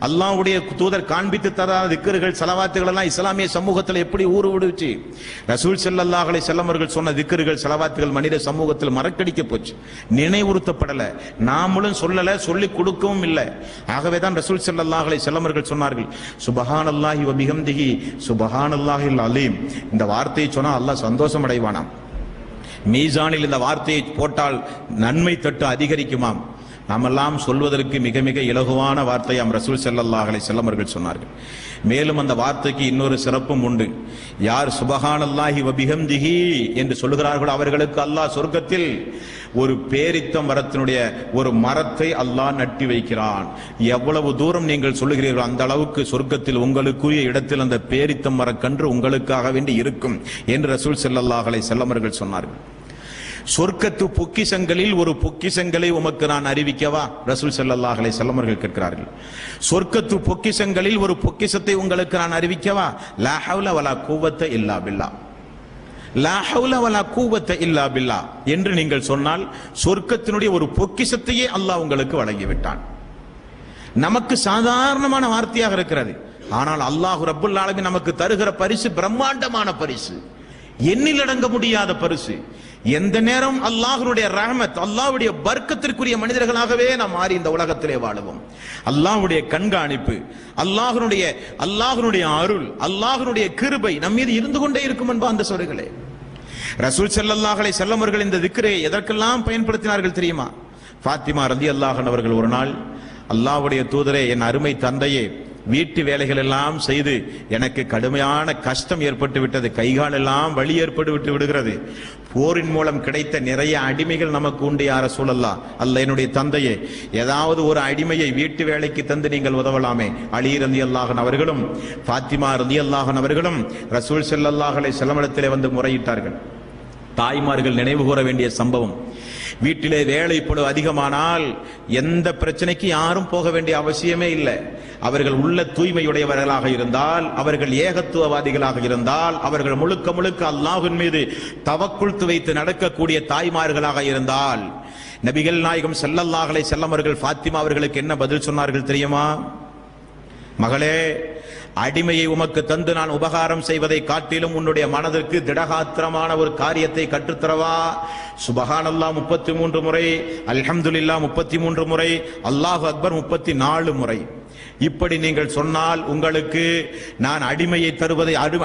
அல்லாஹ்வுடைய தூதர் காண்பித்து தராத திக்ருகள், ஸலவாத்துகள் எல்லாம் இஸ்லாமிய சமூகத்தில் எப்படி ஊறு விடுச்சு? ரசூல் ஸல்லல்லாஹு அலைஹி வஸல்லம் அவர்கள் சொன்ன திக்ருகள், ஸலவாத்துகள் மனித சமூகத்தில் மறக்கடிக்க போச்சு, நினைவுறுத்தப்படல, நாமளும் சொல்லல, சொல்லி கொடுக்கவும் இல்லை. ஆகவே தான் ரசூல் ஸல்லல்லாஹு அலைஹி வஸல்லம் அவர்கள் சொன்னார்கள், சுப்ஹானல்லாஹி வ பிஹம்திஹி சுப்ஹானல்லாஹில் அலீம். இந்த வார்த்தையை சொன்னா அல்லாஹ் சந்தோஷம் அடைவானாம். மீசானில் இந்த வார்த்தையை போட்டால் நன்மை தட்டு அதிகரிக்குமாம். நாமெல்லாம் சொல்வதற்கு மிக மிக இலகுவான வார்த்தையாம் ரசூல் ஸல்லல்லாஹு அலைஹி வஸல்லம் அவர்கள் சொன்னார்கள். மேலும் அந்த வார்த்தைக்கு இன்னொரு சிறப்பும் உண்டு. யார் சுப்ஹானல்லாஹி வ பிஹம்திஹி என்று சொல்கிறார்களோ அவர்களுக்கு அல்லாஹ் சொர்க்கத்தில் ஒரு பேரித்த மரத்தினுடைய ஒரு மரத்தை அல்லாஹ் நட்டி வைக்கிறான். எவ்வளவு தூரம் நீங்கள் சொல்லுகிறீர்களோ அந்த அளவுக்கு சொர்க்கத்தில் உங்களுக்குரிய இடத்தில் அந்த பேரித்த மரக்கன்று உங்களுக்காக வேண்டி இருக்கும் என்று ரசூல் ஸல்லல்லாஹு அலைஹி வஸல்லம் அவர்கள் சொன்னார்கள். சொர்க்கத்து பொக்கிஷங்களில் ஒரு பொக்கிஷங்களை உமக்கு நான் அறிவிக்கவா? ரசூல் ஸல்லல்லாஹு அலைஹி வஸல்லம் அவர்கள் கேட்கிறார்கள். சொர்க்கத்து பொக்கிஷங்களில் ஒரு பொக்கிஷத்தை உங்களுக்கு நான் அறிவிக்கவா? லா ஹவ்ல வலா குவத்த இல்லா பில்லாஹ், லா ஹவ்ல வலா குவத்த இல்லா பில்லாஹ் என்று நீங்கள் சொன்னால் சொர்க்கத்தினுடைய ஒரு பொக்கிஷத்தையே அல்லாஹ் உங்களுக்கு வழங்கிவிட்டான். நமக்கு சாதாரணமான வார்த்தையாக இருக்கிறது, ஆனால் அல்லாஹ் ரப்புல் ஆலமீன் நமக்கு தருகிற பரிசு பிரம்மாண்டமான பரிசு, எண்ணில் அடங்க முடியாத பரிசு. எந்த நேரம் அல்லாஹ்வுடைய ரஹ்மத், அல்லாஹ்வுடைய பர்க்கத்திற்குரிய மனிதர்களாகவே நாம் மாறி இந்த உலகத்திலே வாழுவோம். அல்லாஹ்வுடைய கண்காணிப்பு, அல்லாஹ்வுடைய அருள், அல்லாஹ்வுடைய கிருபை நம் மீது இருந்து கொண்டே இருக்கும் என்பா அந்த சொல்களே. ரசூல் ஸல்லல்லாஹு அலைஹி வஸல்லம் அவர்கள் இந்த திக்ரை எதற்கெல்லாம் பயன்படுத்தினார்கள் தெரியுமா? ஃபாத்திமா ரலியல்லாஹு அன்ஹா அவர்கள் ஒரு நாள், அல்லாஹ்வுடைய தூதரே, என் அருமை தந்தையே, வீட்டு வேலைகள் எல்லாம் செய்து எனக்கு கடுமையான கஷ்டம் ஏற்பட்டு விட்டது, கைகால் எல்லாம் வலி ஏற்பட்டு விட்டு விடுகிறது. போரின் மூலம் கிடைத்த நிறைய அடிமைகள் நமக்கு உண்டு யா ரசூலல்லாஹ். அல்ல என்னுடைய தந்தையே, ஏதாவது ஒரு அடிமையை வீட்டு வேலைக்கு தந்து நீங்கள் உதவலாமே. அலி ரலியல்லாஹு அன்ஹு அவர்களும் ஃபாத்திமா ரலியல்லாஹு அன்ஹா அவர்களும் ரசூல் ஸல்லல்லாஹு அலைஹி வஸல்லம் இடத்திலே வந்து முறையிட்டார்கள். தாய்மார்கள் நினைவு கூற வேண்டிய சம்பவம். வீட்டிலே வேலைப்பளு அதிகமானால் எந்த பிரச்சனைக்கு யாரும் போக வேண்டிய அவசியமே இல்லை. அவர்கள் உள்ள தூய்மையுடையவர்களாக இருந்தால், அவர்கள் ஏகத்துவவாதிகளாக இருந்தால், அவர்கள் முழுக்க முழுக்க அல்லாஹ்வின் மீது தவக்குல் வைத்து நடக்கக்கூடிய தாய்மார்களாக இருந்தால், நபிகள் நாயகம் ஸல்லல்லாஹு அலைஹி வஸல்லம் அவர்கள் ஃபாத்திமா அவர்களுக்கு என்ன பதில் சொன்னார்கள் தெரியுமா? மகளே, அடிமையை உமக்கு தந்து நான் உபகாரம் செய்வதை காட்டிலும் உன்னுடைய மனதிற்கு திடகாத்திரமான ஒரு காரியத்தை கற்றுத்தரவா? சுபஹானல்லாஹ் 33 முறை, அல்ஹம்துலில்லாஹ் 33 முறை, அல்லாஹு அக்பர் 34 முறை. இப்படி நீங்கள் சொன்னால் உங்களுக்கு நான்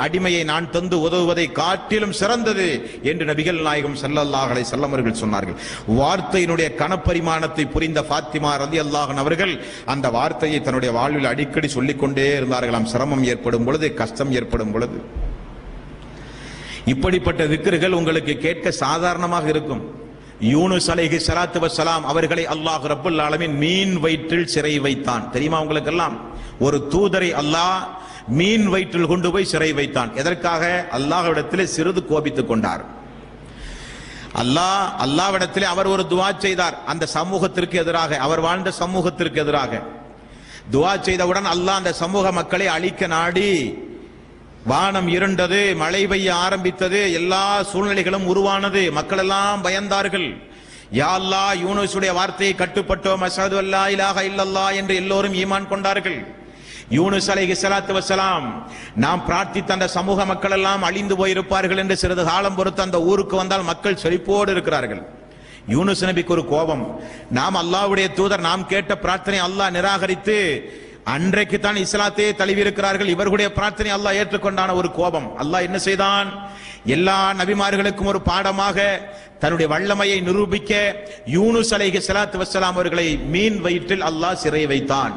அடிமையை நான் தந்து உதவுவதை காட்டிலும் சிறந்தது என்று நபிகள் நாயகம் ஸல்லல்லாஹு அலைஹி வஸல்லம் அவர்கள் சொன்னார்கள். வார்த்தையினுடைய கனப்பரிமாணத்தை புரிந்த ஃபாத்திமா ரலியல்லாஹு அன்ஹா அவர்கள் அந்த வார்த்தையை தன்னுடைய வாழ்வில் அடிக்கடி சொல்லிக் கொண்டே இருந்தார்களாம், சிரமம் ஏற்படும் பொழுது, கஷ்டம் ஏற்படும் பொழுது. இப்படிப்பட்ட திக்ருகள் உங்களுக்கு கேட்க சாதாரணமாக இருக்கும். யூனுஸ் அலைஹி ஸலாத்து வஸ்ஸலாம் அவர்களை அல்லாஹ் ரப்புல் ஆலமீன் மீன் வயிற்றில் சிறை வைத்தான். தெரியுமா உங்களுக்கு எல்லாம்? ஒரு தூதரை அல்லாஹ் மீன் வயிற்றில் கொண்டு போய் சிறை வைத்தான். எதற்காக? அல்லாஹ்விடத்திலே சிறிது கோபித்துக் கொண்டார். அல்லாஹ்விடத்திலே அவர் ஒரு துஆ செய்தார். அந்த சமூகத்திற்கு எதிராக, அவர் வாழ்ந்த சமூகத்திற்கு எதிராக துஆ செய்தவுடன் அல்லாஹ் அந்த சமூக மக்களை அழிக்க நாடி வானம் இருண்டது, மழை பெய்ய ஆரம்பித்தது, எல்லா சூழ்நிலைகளும் உருவானது, மக்கள் எல்லாம் பயந்தார்கள். யா அல்லாஹ், யூனுஸுடைய வார்த்தையை கட்டுப்பட்டோம், அஷ்ஹது அல்லா இலாஹ இல்லல்லாஹ் என்று எல்லோரும் ஈமான் கொண்டார்கள். யூனுஸ் அலைஹி ஸலாத்து வஸ்ஸலாம் நாம் பிரார்த்தித்த அந்த சமூக மக்கள் எல்லாம் அழிந்து போயிருப்பார்கள் என்று சிறிது காலம் பொறுத்து அந்த ஊருக்கு வந்தால் மக்கள் செழிப்போடு இருக்கிறார்கள். யூனுஸ் நபிக்கு ஒரு கோபம், நாம் அல்லாஹ்வுடைய தூதர், நாம் கேட்ட பிரார்த்தனை அல்லாஹ் நிராகரித்து அன்றைக்கு தான் இஸ்லாத்தையே தழுவி இருக்கிறார்கள், இவர்களுடைய பிரார்த்தனை அல்லாஹ் ஏற்றுக்கொண்டான ஒரு கோபம். அல்லாஹ் என்ன செய்தான்? எல்லா நபிமார்களுக்கும் ஒரு பாடமாக தன்னுடைய வல்லமையை நிரூபிக்க யூனுஸ் அலைஹி ஸலாத்து வஸ்ஸலாம் அவர்களை மீன் வயிற்றில் அல்லாஹ் சிறை வைத்தான்.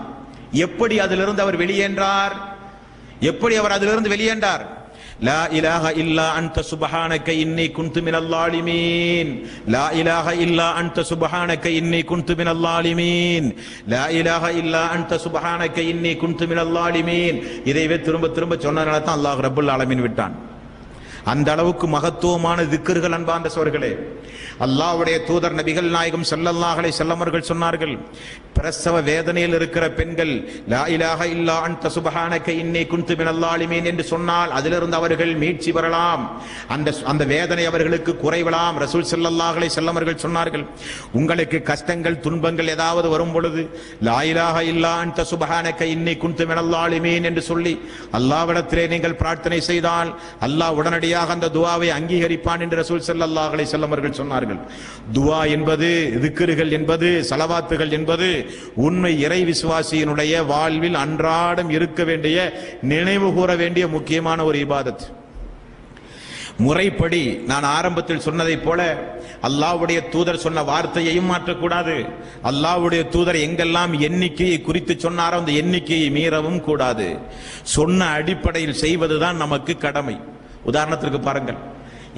எப்படி அதிலிருந்து அவர் வெளியேன்றார்? லா இலாஹ இல்லா அன்த சுப்ஹானக இன்னி குன்து மினல் லாலிமீன், லா இலாஹ இல்லா அன்த சுப்ஹானக இன்னி குன்து மினல் லாலிமீன், லா இலாஹ இல்லா அன்த சுப்ஹானக இன்னி குன்து மினல் லாலிமீன். இதைவே திரும்ப திரும்ப சொன்னதனால தான் அல்லாஹ் ரப்புல் ஆலமீன் விட்டான். அந்த அளவுக்கு மகத்துவமான திக்ர்கள் அன்பார்ந்த சோர்களே. அல்லாஹ்வுடைய தூதர் நபிகள் நாயகம் ஸல்லல்லாஹு அலைஹி வஸல்லம் அவர்கள் சொன்னார்கள், பிரசவ வேதனையில் இருக்கிற பெண்கள் லா இலாஹ இல்லா அன்த சுப்ஹானக இன்னி குன்து மினல் ஸாலிமீன் என்று சொன்னால் அதிலிருந்து அவர்கள் மீட்சி பெறலாம், அந்த வேதனை அவர்களுக்கு குறைவலாம். ரசூல் ஸல்லல்லாஹு அலைஹி வஸல்லம் அவர்கள் சொன்னார்கள், உங்களுக்கு கஷ்டங்கள் துன்பங்கள் ஏதாவது வரும் பொழுது லா இலாஹ இல்லா அன்த சுப்ஹானக இன்னி குன்து மினல் ஸாலிமீன் என்று சொல்லி அல்லாஹ்விடத்திலே நீங்கள் பிரார்த்தனை செய்தால் அல்லாஹ் உடனடியாக அந்த துஆவை அங்கீகரிப்பான் என்று ரசூல் ஸல்லல்லாஹு அலைஹி வஸல்லம் அவர்கள் சொன்னார்கள். துஆ என்பது, திக்ர்கள் என்பது, ஸலவாத்துகள் என்பது உண்மை இறை விசுவாசியினுடைய வாழ்வில் அன்றாடம் இருக்க வேண்டிய, நினைவு கூற வேண்டிய முக்கியமான ஒரு இபாதத். முறைப்படி நான் ஆரம்பத்தில் சொன்னதை போல அல்லாஹ்வுடைய தூதர் சொன்ன வார்த்தையையும் மாற்றக்கூடாது. அல்லாஹ்வுடைய தூதர் எங்கெல்லாம் எண்ணிக்கையை குறித்து சொன்னாரோ அந்த எண்ணிக்கையை மீறவும் கூடாது. சொன்ன அடிப்படையில் செய்வதுதான் நமக்கு கடமை. உதாரணத்திற்கு பாருங்கள்,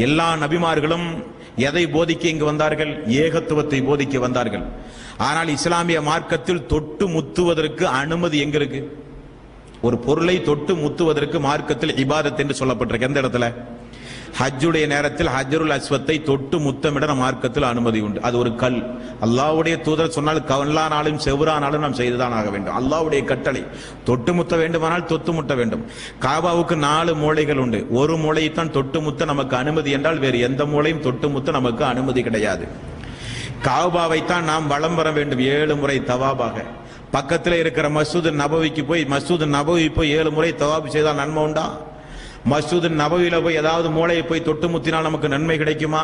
எல்லா நபிமார்களும் எதை போதிக்க இங்கு வந்தார்கள்? ஏகத்துவத்தை போதிக்க வந்தார்கள். ஆனால் இஸ்லாமிய மார்க்கத்தில் தொட்டு முத்துவதற்கு அனுமதி எங்க இருக்கு? ஒரு பொருளை தொட்டு முத்துவதற்கு மார்க்கத்தில் இபாதத் என்று சொல்லப்பட்டிருக்கு. எந்த இடத்துல? ஹஜ்ஜுடைய நேரத்தில் ஹஜ்ருல் அஸ்வத்தை தொட்டு முத்தமிட மார்க்கத்தில் அனுமதி உண்டு. அது ஒரு கல். அல்லாஹ்வுடைய தூதர் சொன்னால் கல்லானாலும் செவ்ரானாலும் நாம் செய்துதான் ஆக வேண்டும். அல்லாஹ்வுடைய கட்டளை. தொட்டு முத்த வேண்டுமானால் தொட்டு முட்ட வேண்டும். காபாவுக்கு 4 மூலைகள் உண்டு. ஒரு மூலையைத்தான் தொட்டு முத்த நமக்கு அனுமதி என்றால் வேறு எந்த மூலையும் தொட்டு முத்த நமக்கு அனுமதி கிடையாது. காபாவைத்தான் நாம் வலம் வர வேண்டும் 7 முறை தவாபாக. பக்கத்தில் இருக்கிற மஸ்ஜித் நபவிக்கு போய் 7 முறை தவாப் செய்தால் நன்மை உண்டா? மஸ்ஜித் நபவியில போய் ஏதாவது மூளையை போய் தொட்டு முத்தினால் நமக்கு நன்மை கிடைக்குமா?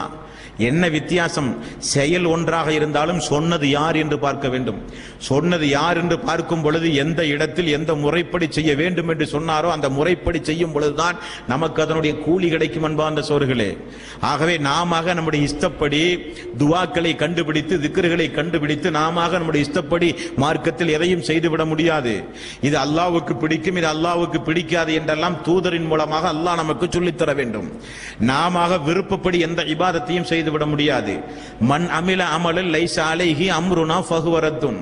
என்ன வித்தியாசம்? செயல் ஒன்றாக இருந்தாலும் சொன்னது யார் என்று பார்க்க வேண்டும். சொன்னது யார் என்று பார்க்கும் பொழுது எந்த இடத்தில் எந்த முறைப்படி செய்ய வேண்டும் என்று சொன்னாரோ அந்த முறைப்படி செய்யும் பொழுதுதான் நமக்கு அதனுடைய கூலி கிடைக்கும் அன்பார்ந்த சோர்களே. ஆகவே நாம நம்முடைய இஷ்டப்படி துஆக்களை கண்டுபிடித்து திக்ர்களை கண்டுபிடித்து நாம நம்முடைய இஷ்டப்படி மார்க்கத்தில் எதையும் செய்துவிட முடியாது. இது அல்லாஹ்வுக்கு பிடிக்கும், இது அல்லாஹ்வுக்கு பிடிக்காது என்றெல்லாம் தூதரின் மூலமாக அல்லாஹ் நமக்கு சொல்லித்தர வேண்டும். நாம விருப்பப்படி எந்த இபாதத்தையும் செய்துவிட முடியாது. மன் அமில அமலல் லைஸ அலைஹி அம்ருனா ஃபஹுவ ரத்துன்.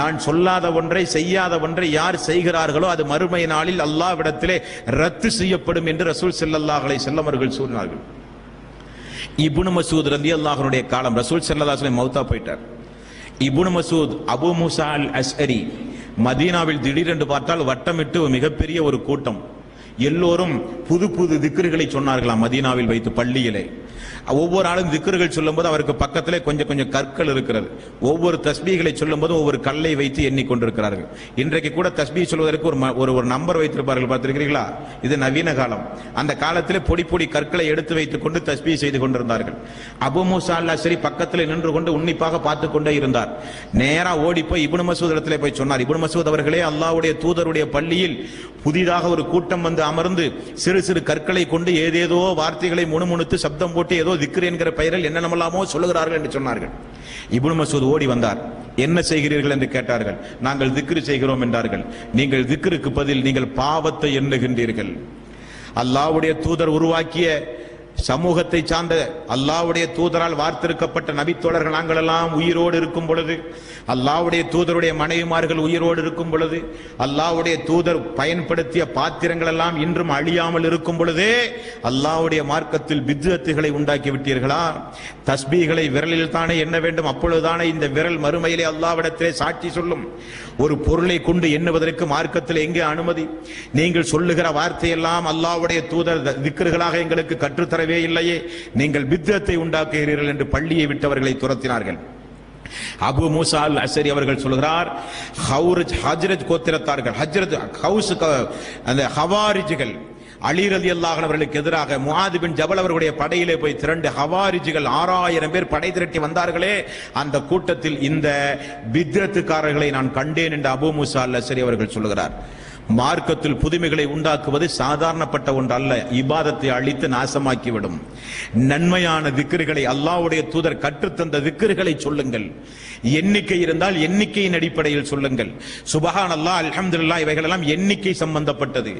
நான் சொல்லாத ஒன்றை, செய்யாத ஒன்றை யார் செய்கிறார்களோ அது மறுமை நாளில் அல்லாஹ்விடத்திலே ரத்து செய்யப்படும் என்று ரசூல் ஸல்லல்லாஹு அலைஹி வஸல்லம் அவர்கள் சொன்னார்கள். இப்னு மஸ்ஊத் ரலியல்லாஹு அன்ஹுடைய காலம், ரசூல் ஸல்லல்லாஹு அலைஹி வஸல்லம் மௌத்தா போயிட்டார். இப்னு மஸ்ஊத் அபூ மூஸா அல் அஸ்அரி மதீனாவில் திடீரென்று பார்த்தால் வட்டமிட்டு மிகப்பெரிய ஒரு கூட்டம். எல்லோரும் புது புது திக்ர்களை சொன்னார்களாம் மதீனாவில் வைத்து பள்ளியிலே. ஒவ்வொரு ஆளும் திக்ர்கள் சொல்லும் போது அவருக்கு பக்கத்திலே கொஞ்சம் கொஞ்சம் கற்கள் இருக்கிறது. ஒவ்வொரு தஸ்பீகளை சொல்லும் போது ஒவ்வொரு கல்லை வைத்து எண்ணிக்கொண்டிருக்கிறார்கள். இன்றைக்கு கூட தஸ்பீ சொல்வதற்கு ஒரு நம்பர் வைத்திருப்பார்கள், பார்த்திருக்கிறீர்களா? இது நவீன காலம். அந்த காலத்திலே பொடி பொடி கற்களை எடுத்து வைத்துக் கொண்டு தஸ்பீ செய்து கொண்டிருந்தார்கள். அபூ மூஸா அல் அஸ்அரி பக்கத்தில் நின்று கொண்டு உன்னிப்பாக பார்த்து கொண்டே இருந்தார். நேரா ஓடி போய் இப்னு மஸ்ஊத் இடத்திலே போய் சொன்னார், இப்னு மஸ்ஊத் அவர்களே, அல்லாஹ்வுடைய தூதருடைய பள்ளியில் புதிதாக ஒரு கூட்டம் வந்து அமர்ந்து சிறு சிறு கற்களை கொண்டு ஏதேதோ வார்த்தைகளை முணுமுணுத்து சப்தம் போட்டு ஏதோ திக்ர் என்கிற பெயரில் என்னென்னமோ சொல்லுகிறார்கள் என்று சொன்னார்கள். இப்னு மஸ்ஊத் ஓடி வந்தார். என்ன செய்கிறீர்கள் என்று கேட்டார்கள். நாங்கள் திக்ர் செய்கிறோம் என்றார்கள். நீங்கள் திக்ருக்கு பதில் நீங்கள் பாவத்தை எண்ணுகின்றீர்கள். அல்லாஹ்வுடைய தூதர் உருவாக்கிய சமூகத்தை சார்ந்த அல்லாஹ்வுடைய தூதரால் வார்த்திருக்கப்பட்ட நபித்தோழர்கள் நாங்கள் எல்லாம் உயிரோடு இருக்கும் பொழுது, அல்லாஹ்வுடைய தூதருடைய மனைவிமார்கள் உயிரோடு இருக்கும் பொழுது, அல்லாஹ்வுடைய தூதர் பயன்படுத்திய பாத்திரங்கள் எல்லாம் இன்றும் அழியாமல் இருக்கும் பொழுதே அல்லாஹ்வுடைய மார்க்கத்தில் பித்அத்துகளை உண்டாக்கி விட்டீர்களா? தஸ்பீகளை விரலில் தானே எண்ண வேண்டும். அப்பொழுதுதானே இந்த விரல் மறுமையிலே அல்லாஹ்விடத்திலே சாட்சி சொல்லும். ஒரு பொருளை கொண்டு எண்ணுவதற்கு மார்க்கத்தில் எங்கே அனுமதி? நீங்கள் சொல்லுகிற வார்த்தையெல்லாம் அல்லாஹ்வுடைய தூதர் திக்ர்களாக எங்களுக்கு கற்றுத்தரவே இல்லையே, நீங்கள் பித்அத்தை உண்டாக்குகிறீர்கள் என்று பள்ளியை விட்டவர்களை துரத்தினார்கள். அபூ மூஸா அல் அஸ்அரி அவர்கள் சொல்கிறார், ஹஜ்ரத் கோத்திரத்தார்கள், அந்த ஹவாரிஜிகள் அலி ரலியல்லாஹு அன்ஹு அவர்களுக்கு எதிராக முஆத் பின் ஜபல் அவர்களுடைய படையிலே போய் திரண்டு ஹவாரிஜிகள் 6000 பேர் படை திரட்டி வந்தார்களே, அந்த கூட்டத்தில் இந்த பித்அத்துக்காரர்களை நான் கண்டேன் என்று அபூ மூஸா அல் அஸ்அரி அவர்கள் சொல்கிறார். மார்க்கத்தில் புதுமைகளை உண்டாக்குவது சாதாரணப்பட்ட ஒன்று அல்ல. இபாதத்தை அழித்து நாசமாக்கிவிடும். நன்மையான திக்ர்களை அல்லாஹ்வுடைய தூதர் கற்றுத்தந்த திக்ர்களை சொல்லுங்கள். எண்ணிக்கை இருந்தால் எண்ணிக்கையின் அடிப்படையில் சொல்லுங்கள். சுப்ஹானல்லாஹ், அல்ஹம்துலில்லாஹ், இவைகள் எல்லாம் எண்ணிக்கை சம்பந்தப்பட்டது.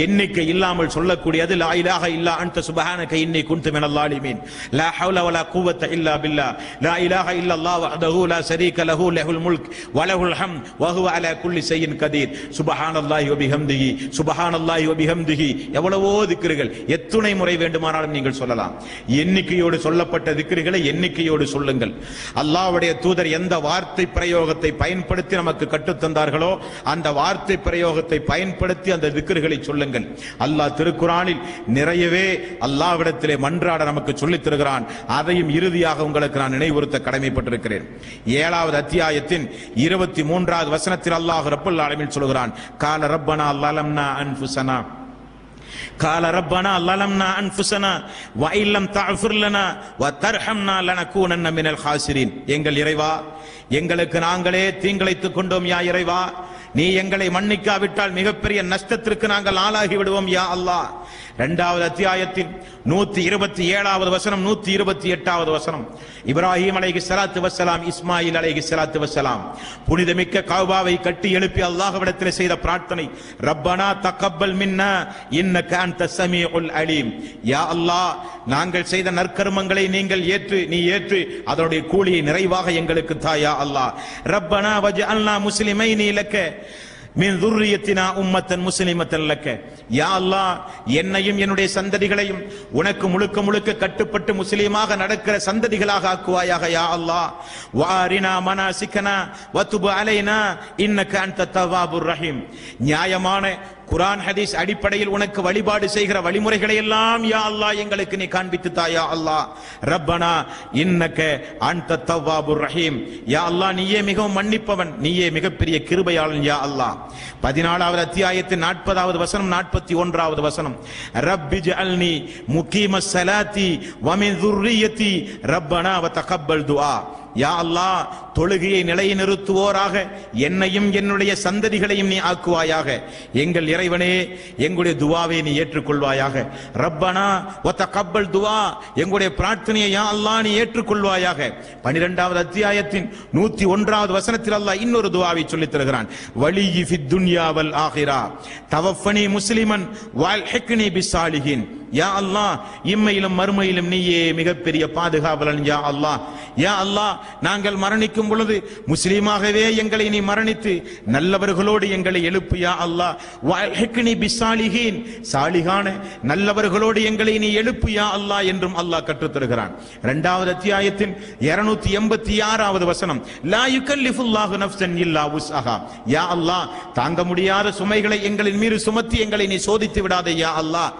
எண்ணிக்கை இல்லாமல் சொல்லக்கூடியது லா இலாஹ இல்லா அன்த சுப்ஹானக இன்னி குன்து மினல் ஸாலிமீன், லா ஹவ்ல வலா குவத்த இல்லா பில்லாஹ், லா இலாஹ இல்லல்லாஹ் வஹ்தஹு லா ஷரீக லஹு லஹுல் முல்க் வ லஹுல் ஹம்த் வ ஹுவ அலா குல்லி ஷைஇன் கதீர், சுப்ஹானல்லாஹி வ வபிஹம்திஹி, சுப்ஹானல்லாஹி வபிஹம்திஹி, எவ்வளவோ திக்ருகள், எத்துணை முறை வேண்டுமானாலும் நீங்கள் சொல்லலாம். எண்ணிக்கையோடு சொல்லப்பட்ட திக்ருகளை எண்ணிக்கையோடு சொல்லுங்கள். அல்லாஹ்வுடைய தூதர் எந்த வார்த்தை பிரயோகத்தை பயன்படுத்தி நமக்கு கற்றுத்தந்தார்களோ அந்த வார்த்தை பிரயோகத்தை பயன்படுத்தி அந்த திக்ருகளை சொல்லுங்கள். அல்லாஹ் திருக்குர்ஆனில் நிறையவே அல்லாஹ்விடத்திலே மன்றாட நமக்கு சொல்லித் தருகிறான். அதையும் இறுதியாக உங்களுக்கு நான் நினைவுறுத்த கடமைப்பட்டிருக்கிறேன். 7வது அத்தியாயத்தின் 23வது வசனத்தில் அல்லாஹ் ரப்பல் ஆலமீன் சொல்கிறான், கால ரப்பனா லலம்னா அன்ஃபுஸனா قال ربنا ظلمنا انفسنا وان لم تغفر لنا وترحمنا لنكونن من الخاسرين. எங்கள் இறைவா, எங்களுக்கு நாங்களே தீங்கிழைத்துக் கொண்டோம் யா இறைவா, நீ எங்களை மன்னிக்காவிட்டால் மிகப்பெரிய நஷ்டத்திற்கு நாங்கள் ஆளாகி விடுவோம் யா அல்லாஹ். 2வது அத்தியாயத்தின் 127வது வசனம், 128வது வசனம். இப்ராஹிம் அலைஹிஸ்ஸலாத்து வஸ்ஸலாம், இஸ்மாயில் அலைஹிஸ்ஸலாத்து வஸ்ஸலாம் புனிதமிக்க கஅபாவை கட்டி எழுப்பி அல்லாஹ்விடத்தில் செய்த பிரார்த்தனை, ரப்பனா தகப்பல் மின்னா இன்னக அன்த ஸமீஉல் அலீம். யா அல்லாஹ், நாங்கள் செய்த நற்கர்மங்களை நீ ஏற்று அதனுடைய கூலியை நிறைவாக எங்களுக்கு தா யா அல்லாஹ். ரப்பனா வஜ்அல்னா முஸ்லிமைனி லக மின் துர்ரியத்தினா உம்மத்தன் முஸ்லிமத்தன் லக்க. யா அல்லாஹ், என்னையும் என்னுடைய சந்ததிகளையும் உனக்கு முழுக்க முழுக்க கட்டுப்பட்டு முஸ்லீமாக நடக்கிற சந்ததிகளாக ஆக்குவாயாக யா அல்லாஹ். வாரினா மனாசிகனா வதுப் அலைனா இன்னக அன்த தவ்வாபுர் ரஹீம். நியாயமான குர்ஆன் ஹதீஸ் அடிப்படையில் உனக்கு வழிபாடு செய்கிற வழிமுறைகளை எல்லாம் யா அல்லாஹ் எங்களுக்கு நீ காண்பித்து தா யா அல்லாஹ். ரப்பனா இன்னக அன்த தவ்வாபுர் ரஹீம். யா அல்லாஹ், நீயே மிகவும் மன்னிப்பவன், நீயே மிகப்பெரிய கிருபையாளன் யா அல்லாஹ். 14வது அத்தியாயத்தின் 40வது வசனம், 41வது வசனம். ரப்பி ஜஅல்னி முகீமஸ் ஸலாத்தி வ மின் ذُرِّيَّتِي ரப்பனா வ தகப்பல் துஆ. யா அல்லாஹ், தொழுகையை நிலைநிறுத்துவோராக என்னையும் என்னுடைய சந்ததிகளையும் நீ ஆக்குவாயாக. எங்கள் இறைவனே, எங்களுடைய துஆவை நீ ஏற்றுக்கொள்வாயாக. ரப்பனா வ தகப்பல் துஆ, எங்களுடைய பிரார்த்தனையை யா அல்லாஹ் நீ ஏற்றுக்கொள்வாயாக. 12வது அத்தியாயத்தின் 101வது வசனத்தில் அல்லாஹ் இன்னொரு துஆவை சொல்லித் தருகிறான், வலியி ஃபித் துன்யா வல் ஆகிரா தவஃபனி முஸ்லிமன் வல்ஹிக்னி பிஸ்ஸாலிஹீன். யா அல்லாஹ், இம்மையிலும் மறுமையிலும் நீயே மிகப்பெரிய பாதுகாவலன் யா அல்லாஹ். யா அல்லாஹ், நாங்கள் மரணிக்கும் பொழுது முஸ்லீமாகவே எங்களை நீ மரணித்து நல்லவர்களோடு எங்களை எழுப்பு யா அல்லாஹ். வல்ஹிக்னி பிஸ்ஸாலிஹீன், சாலிகான நல்லவர்களோடு எங்களை நீ எழுப்பு யா அல்லாஹ் என்றும் அல்லாஹ் கற்றுத் தருகிறான். 2வது அத்தியாயத்தின் 286வது வசனம், லா யுகல்லிஃபுல்லாஹு நஃப்ஸன் இல்லா வுஸ்அஹா. யா அல்லாஹ், தாங்க முடியாத சுமைகளை எங்களின் மீது சுமத்தி எங்களை நீ சோதித்து விடாதே யா அல்லாஹ்.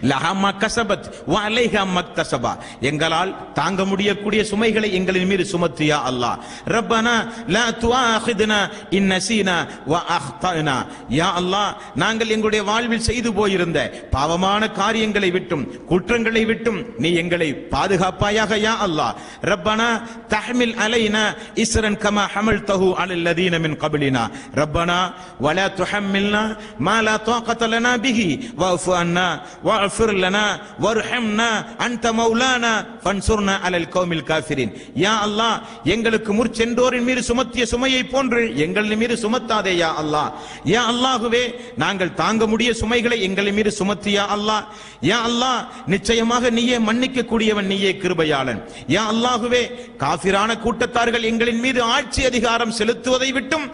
லஹா கஸபத் வ அலைஹா மக்தஸபா, எங்களால் தாங்க முடியக்கூடிய சுமைகளை எங்களின் மீது சுமத்து யா அல்லாஹ். ரப்பனா லா துஆஹிதுனா இன் நஸீனா வ அக்தனா. யா அல்லாஹ், நாங்கள் எங்களுடைய வாழ்வில் செய்து போயிருந்த பாவமான காரியங்களை விட்டும் குற்றங்களை விட்டும் நீ எங்களை பாதுகாப்பாயாக யா அல்லாஹ். ரப்பனா தஹ்மில் அலைனா இஸ்ரன் கமா ஹமல்தஹு அலல் லதீன மின் கப்லினா ரப்பனா வலா துஹம்மில்னா மா லா தாகத லனா பிஹி வஃபு அன்னா வஃபிர் லனா வர்ஹம்னா அன்த மௌலானா ஃபன்சுர்னா அலல் கௌமில் காஃபிரின். யா அல்லாஹ், எங்களுக்கு முற்சென்றோரின் மீது சுமத்திய சுமையை போன்று எங்களின் மீது சுமத்தாதே யா அல்லாஹ். யா அல்லாஹ்வே, நாங்கள் தாங்க முடிய சுமைகளை எங்களின் மீது சுமத்தி யா அல்லாஹ். யா அல்லாஹ், நிச்சயமாக நீயே மன்னிக்க கூடியவன், நீயே கிருபையாளன். யா அல்லாஹ்வே, காஃபிரான கூட்டத்தார்கள் எங்களின் மீது ஆட்சி அதிகாரம் செலுத்துவதை விட்டும்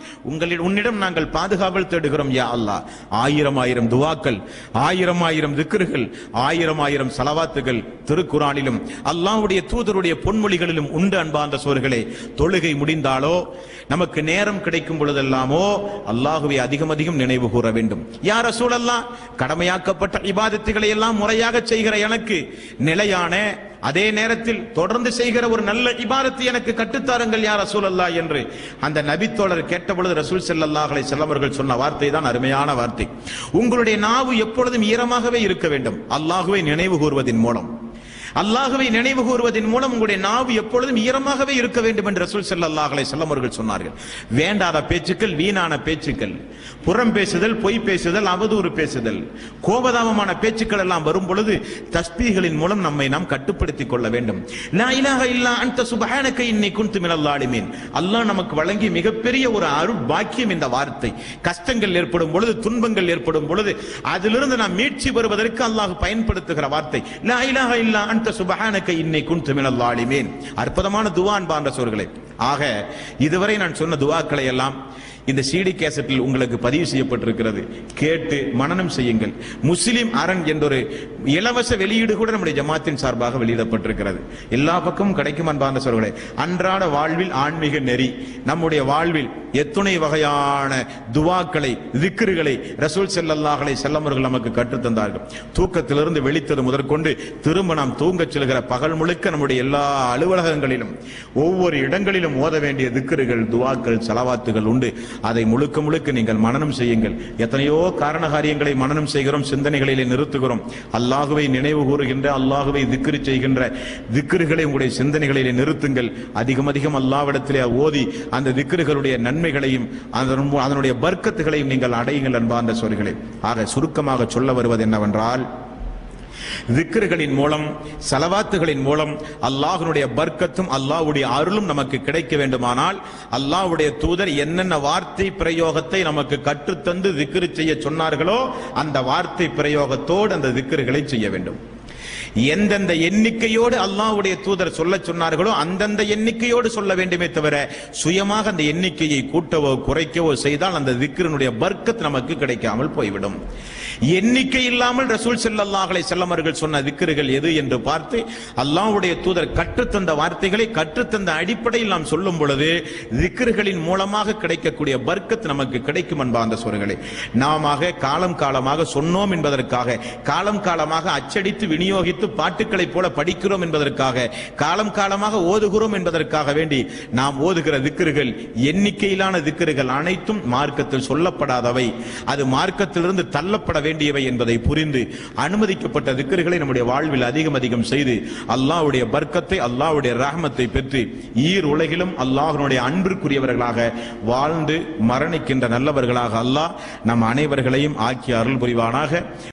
உன்னிடம் நாங்கள் பாதுகாவல் தேடுகிறோம் யா அல்லாஹ். 1000 துஆக்கள், 1000 திக்ருகள், 1000 ஸலவாத்துகள் திருக்குர்ஆனிலும் அல்லாஹ்வுடைய தூதருடைய பொன்மொழிகளிலும் உண்டு. அன்பார்ந்த சோர்களே, தொழுகை முடிந்தாலோ நமக்கு நேரம் கிடைக்கும் பொழுதெல்லாமோ அல்லாஹ்வை அதிகம் அதிகம் நினைவு கூற வேண்டும். யா ரசூலல்லாஹ், கடமையாக்கப்பட்ட இபாதத்துகளை எல்லாம் முறையாக செய்கிற எனக்கு நிலையான அதே நேரத்தில் தொடர்ந்து செய்கிற ஒரு நல்ல இபாதத்தை எனக்கு கற்றுத்தாருங்கள் யா ரசூலல்லாஹ் என்று அந்த நபித்தோழர் கேட்டபொழுது ரசூல் ஸல்லல்லாஹு அலைஹி வஸல்லம் அவர்கள் சொன்ன வார்த்தை தான் அருமையான வார்த்தை. உங்களுடைய நாவு எப்பொழுதும் ஈரமாகவே இருக்க வேண்டும். அல்லாஹ்வை நினைவு கூறுவதன் மூலம், அல்லாஹ்வை நினைவு கூறுவதன் மூலம் உங்களுடைய நாவு எப்பொழுதும் ஈரமாகவே இருக்க வேண்டும் என்று ரசூல் ஸல்லல்லாஹு அலைஹி வஸல்லம் அவர்கள் சொன்னார்கள். வேண்டாத பேச்சுக்கள், வீணான பேச்சுக்கள், புறம் பேசுதல், பொய் பேசுதல், அவதூறு பேசுதல், கோபதாபமான பேச்சுக்கள் எல்லாம் வரும் பொழுது தஸ்பீஹ்களின் மூலம் நம்மை நாம் கட்டுப்படுத்திக் கொள்ள வேண்டும். லா இலாஹ இல்லா அன்த சுப்ஹானக இன்னி குன்து மினல் ஸாலிமீன். அல்லாஹ் நமக்கு வழங்கிய மிகப்பெரிய ஒரு அருள் பாக்கியம் இந்த வார்த்தை. கஷ்டங்கள் ஏற்படும் பொழுது, துன்பங்கள் ஏற்படும் பொழுது அதிலிருந்து நாம் மீட்சி பெறுவதற்கு அல்லாஹ் பயன்படுத்துகிற வார்த்தை லா இலாஹ இல்லா சுப்ஹானக இன்னி குன்து மினல் ஸாலிமீன். அற்புதமான துஆ அன்பார்ந்த சோர்களே. ஆக இதுவரை நான் சொன்ன துஆக்களை எல்லாம் இந்த சிடி கேசட்டில் உங்களுக்கு பதிவு செய்யப்பட்டிருக்கிறது. கேட்டு மனனம் செய்யுங்கள். முஸ்லிம் அரண் என்ற ஒரு இலவச வெளியீடு கூட நம்முடைய ஜமாத்தின் சார்பாக வெளியிடப்பட்டிருக்கிறது. எல்லா பக்கமும் கிடைக்கும் அன்பார்ந்த சகோதரர்களே. அன்றாட வாழ்வில் ஆன்மீக நெறி, நம்முடைய வாழ்வில் எத்துணை வகையான துவாக்களை, திக்ருகளை ரசூல் ஸல்லல்லாஹு அலைஹி வஸல்லம் அவர்கள் நமக்கு கற்றுத் தந்தார்கள். தூக்கத்திலிருந்து விழித்தது முதற்கொண்டு திரும்ப நாம் தூங்கச் செல்கிற பகல் முழுக்க நம்முடைய எல்லா அலுவலகங்களிலும் ஒவ்வொரு இடங்களிலும் ஓத வேண்டிய திக்ருகள், துவாக்கள், ஸலவாத்துகள் உண்டு. அதை முழுக்க முழுக்க நீங்கள் மனனம் செய்யுங்கள். எத்தனையோ காரண காரியங்களை மனனம் செய்கிறோம், சிந்தனைகளிலே நிறுத்துகிறோம். அல்லாஹுவை நினைவு கூறுகின்ற, அல்லாஹுவை திக்ரு செய்கின்ற திக்ருகளை உங்களுடைய சிந்தனைகளிலே நிறுத்துங்கள். அதிகம் அதிகம் அல்லாஹ்விடத்திலே ஓதி அந்த திக்ருகளுடைய நன்மைகளையும் அதனுடைய பர்க்கத்துகளையும் நீங்கள் அடையுங்கள் அன்பார்ந்த சகோதரர்களே. ஆக சுருக்கமாக சொல்ல வருவது என்னவென்றால், திக்ருகளின் மூலம், ஸலவாத்துகளின் மூலம் அல்லாஹ்வுடைய பர்க்கத்தும் அல்லாஹ்வுடைய அருளும் நமக்கு கிடைக்க வேண்டுமானால் அல்லாஹ்வுடைய தூதர் என்னென்ன வார்த்தை பிரயோகத்தை நமக்கு கற்றுத்தந்து திக்ரு செய்ய சொன்னார்களோ அந்த வார்த்தை பிரயோகத்தோடு அந்த திக்ருகளை செய்ய வேண்டும். எந்தெந்த எண்ணிக்கையோடு அல்லாஹ்வுடைய தூதர் சொல்ல சொன்னார்களோ அந்தந்த எண்ணிக்கையோடு சொல்ல வேண்டுமே தவிர சுயமாக அந்த எண்ணிக்கையை கூட்டவோ குறைக்கவோ செய்தால் அந்த திக்ரினுடைய பர்க்கத் நமக்கு கிடைக்காமல் போய்விடும். எண்ணிக்கை இல்லாமல் ரசூல் ஸல்லல்லாஹு அலைஹி வஸல்லம் அவர்கள் சொன்ன திக்ருகள் எது என்று பார்த்து அல்லாஹ்வுடைய தூதர் கற்றுத்தந்த வார்த்தைகளை கற்றுத்தந்த அடிப்படையில் நாம் சொல்லும் பொழுது திக்ருகளின் மூலமாக கிடைக்கக்கூடிய பர்க்கத் நமக்கு கிடைக்கும் அன்பார்ந்த சகோதரர்களே. நாம காலம் காலமாக சொன்னோம் என்பதற்காக, காலம் காலமாக அச்சடித்து விநியோகித்து பாட்டுக்களை போல படிக்கிறோம் என்பதற்காக, காலம் காலமாக ஓதுகிறோம் என்பதற்காக வேண்டி நாம் ஓதுகிற திக்ருகள், எண்ணிக்கையிலான திக்ருகள் அனைத்தும் மார்க்கத்தில் சொல்லப்படாதவை, அது மார்க்கத்திலிருந்து தள்ளப்பட வேண்டியவை என்பதை புரிந்து அனுமதிக்கப்பட்ட திக்ருகளை நம்முடைய வாழ்வில் அதிகம் அதிகம் செய்து அல்லாஹ்வுடைய பர்க்கத்தை, அல்லாஹ்வுடைய ரஹ்மத்தை பெற்று ஈர் உலகிலும் அல்லாஹ்வுடைய அன்பிற்குரியவர்களாக வாழ்ந்து மரணிக்கின்ற நல்லவர்களாக அல்லாஹ் நம் அனைவர்களையும் ஆக்கி அருள் புரிவானாக.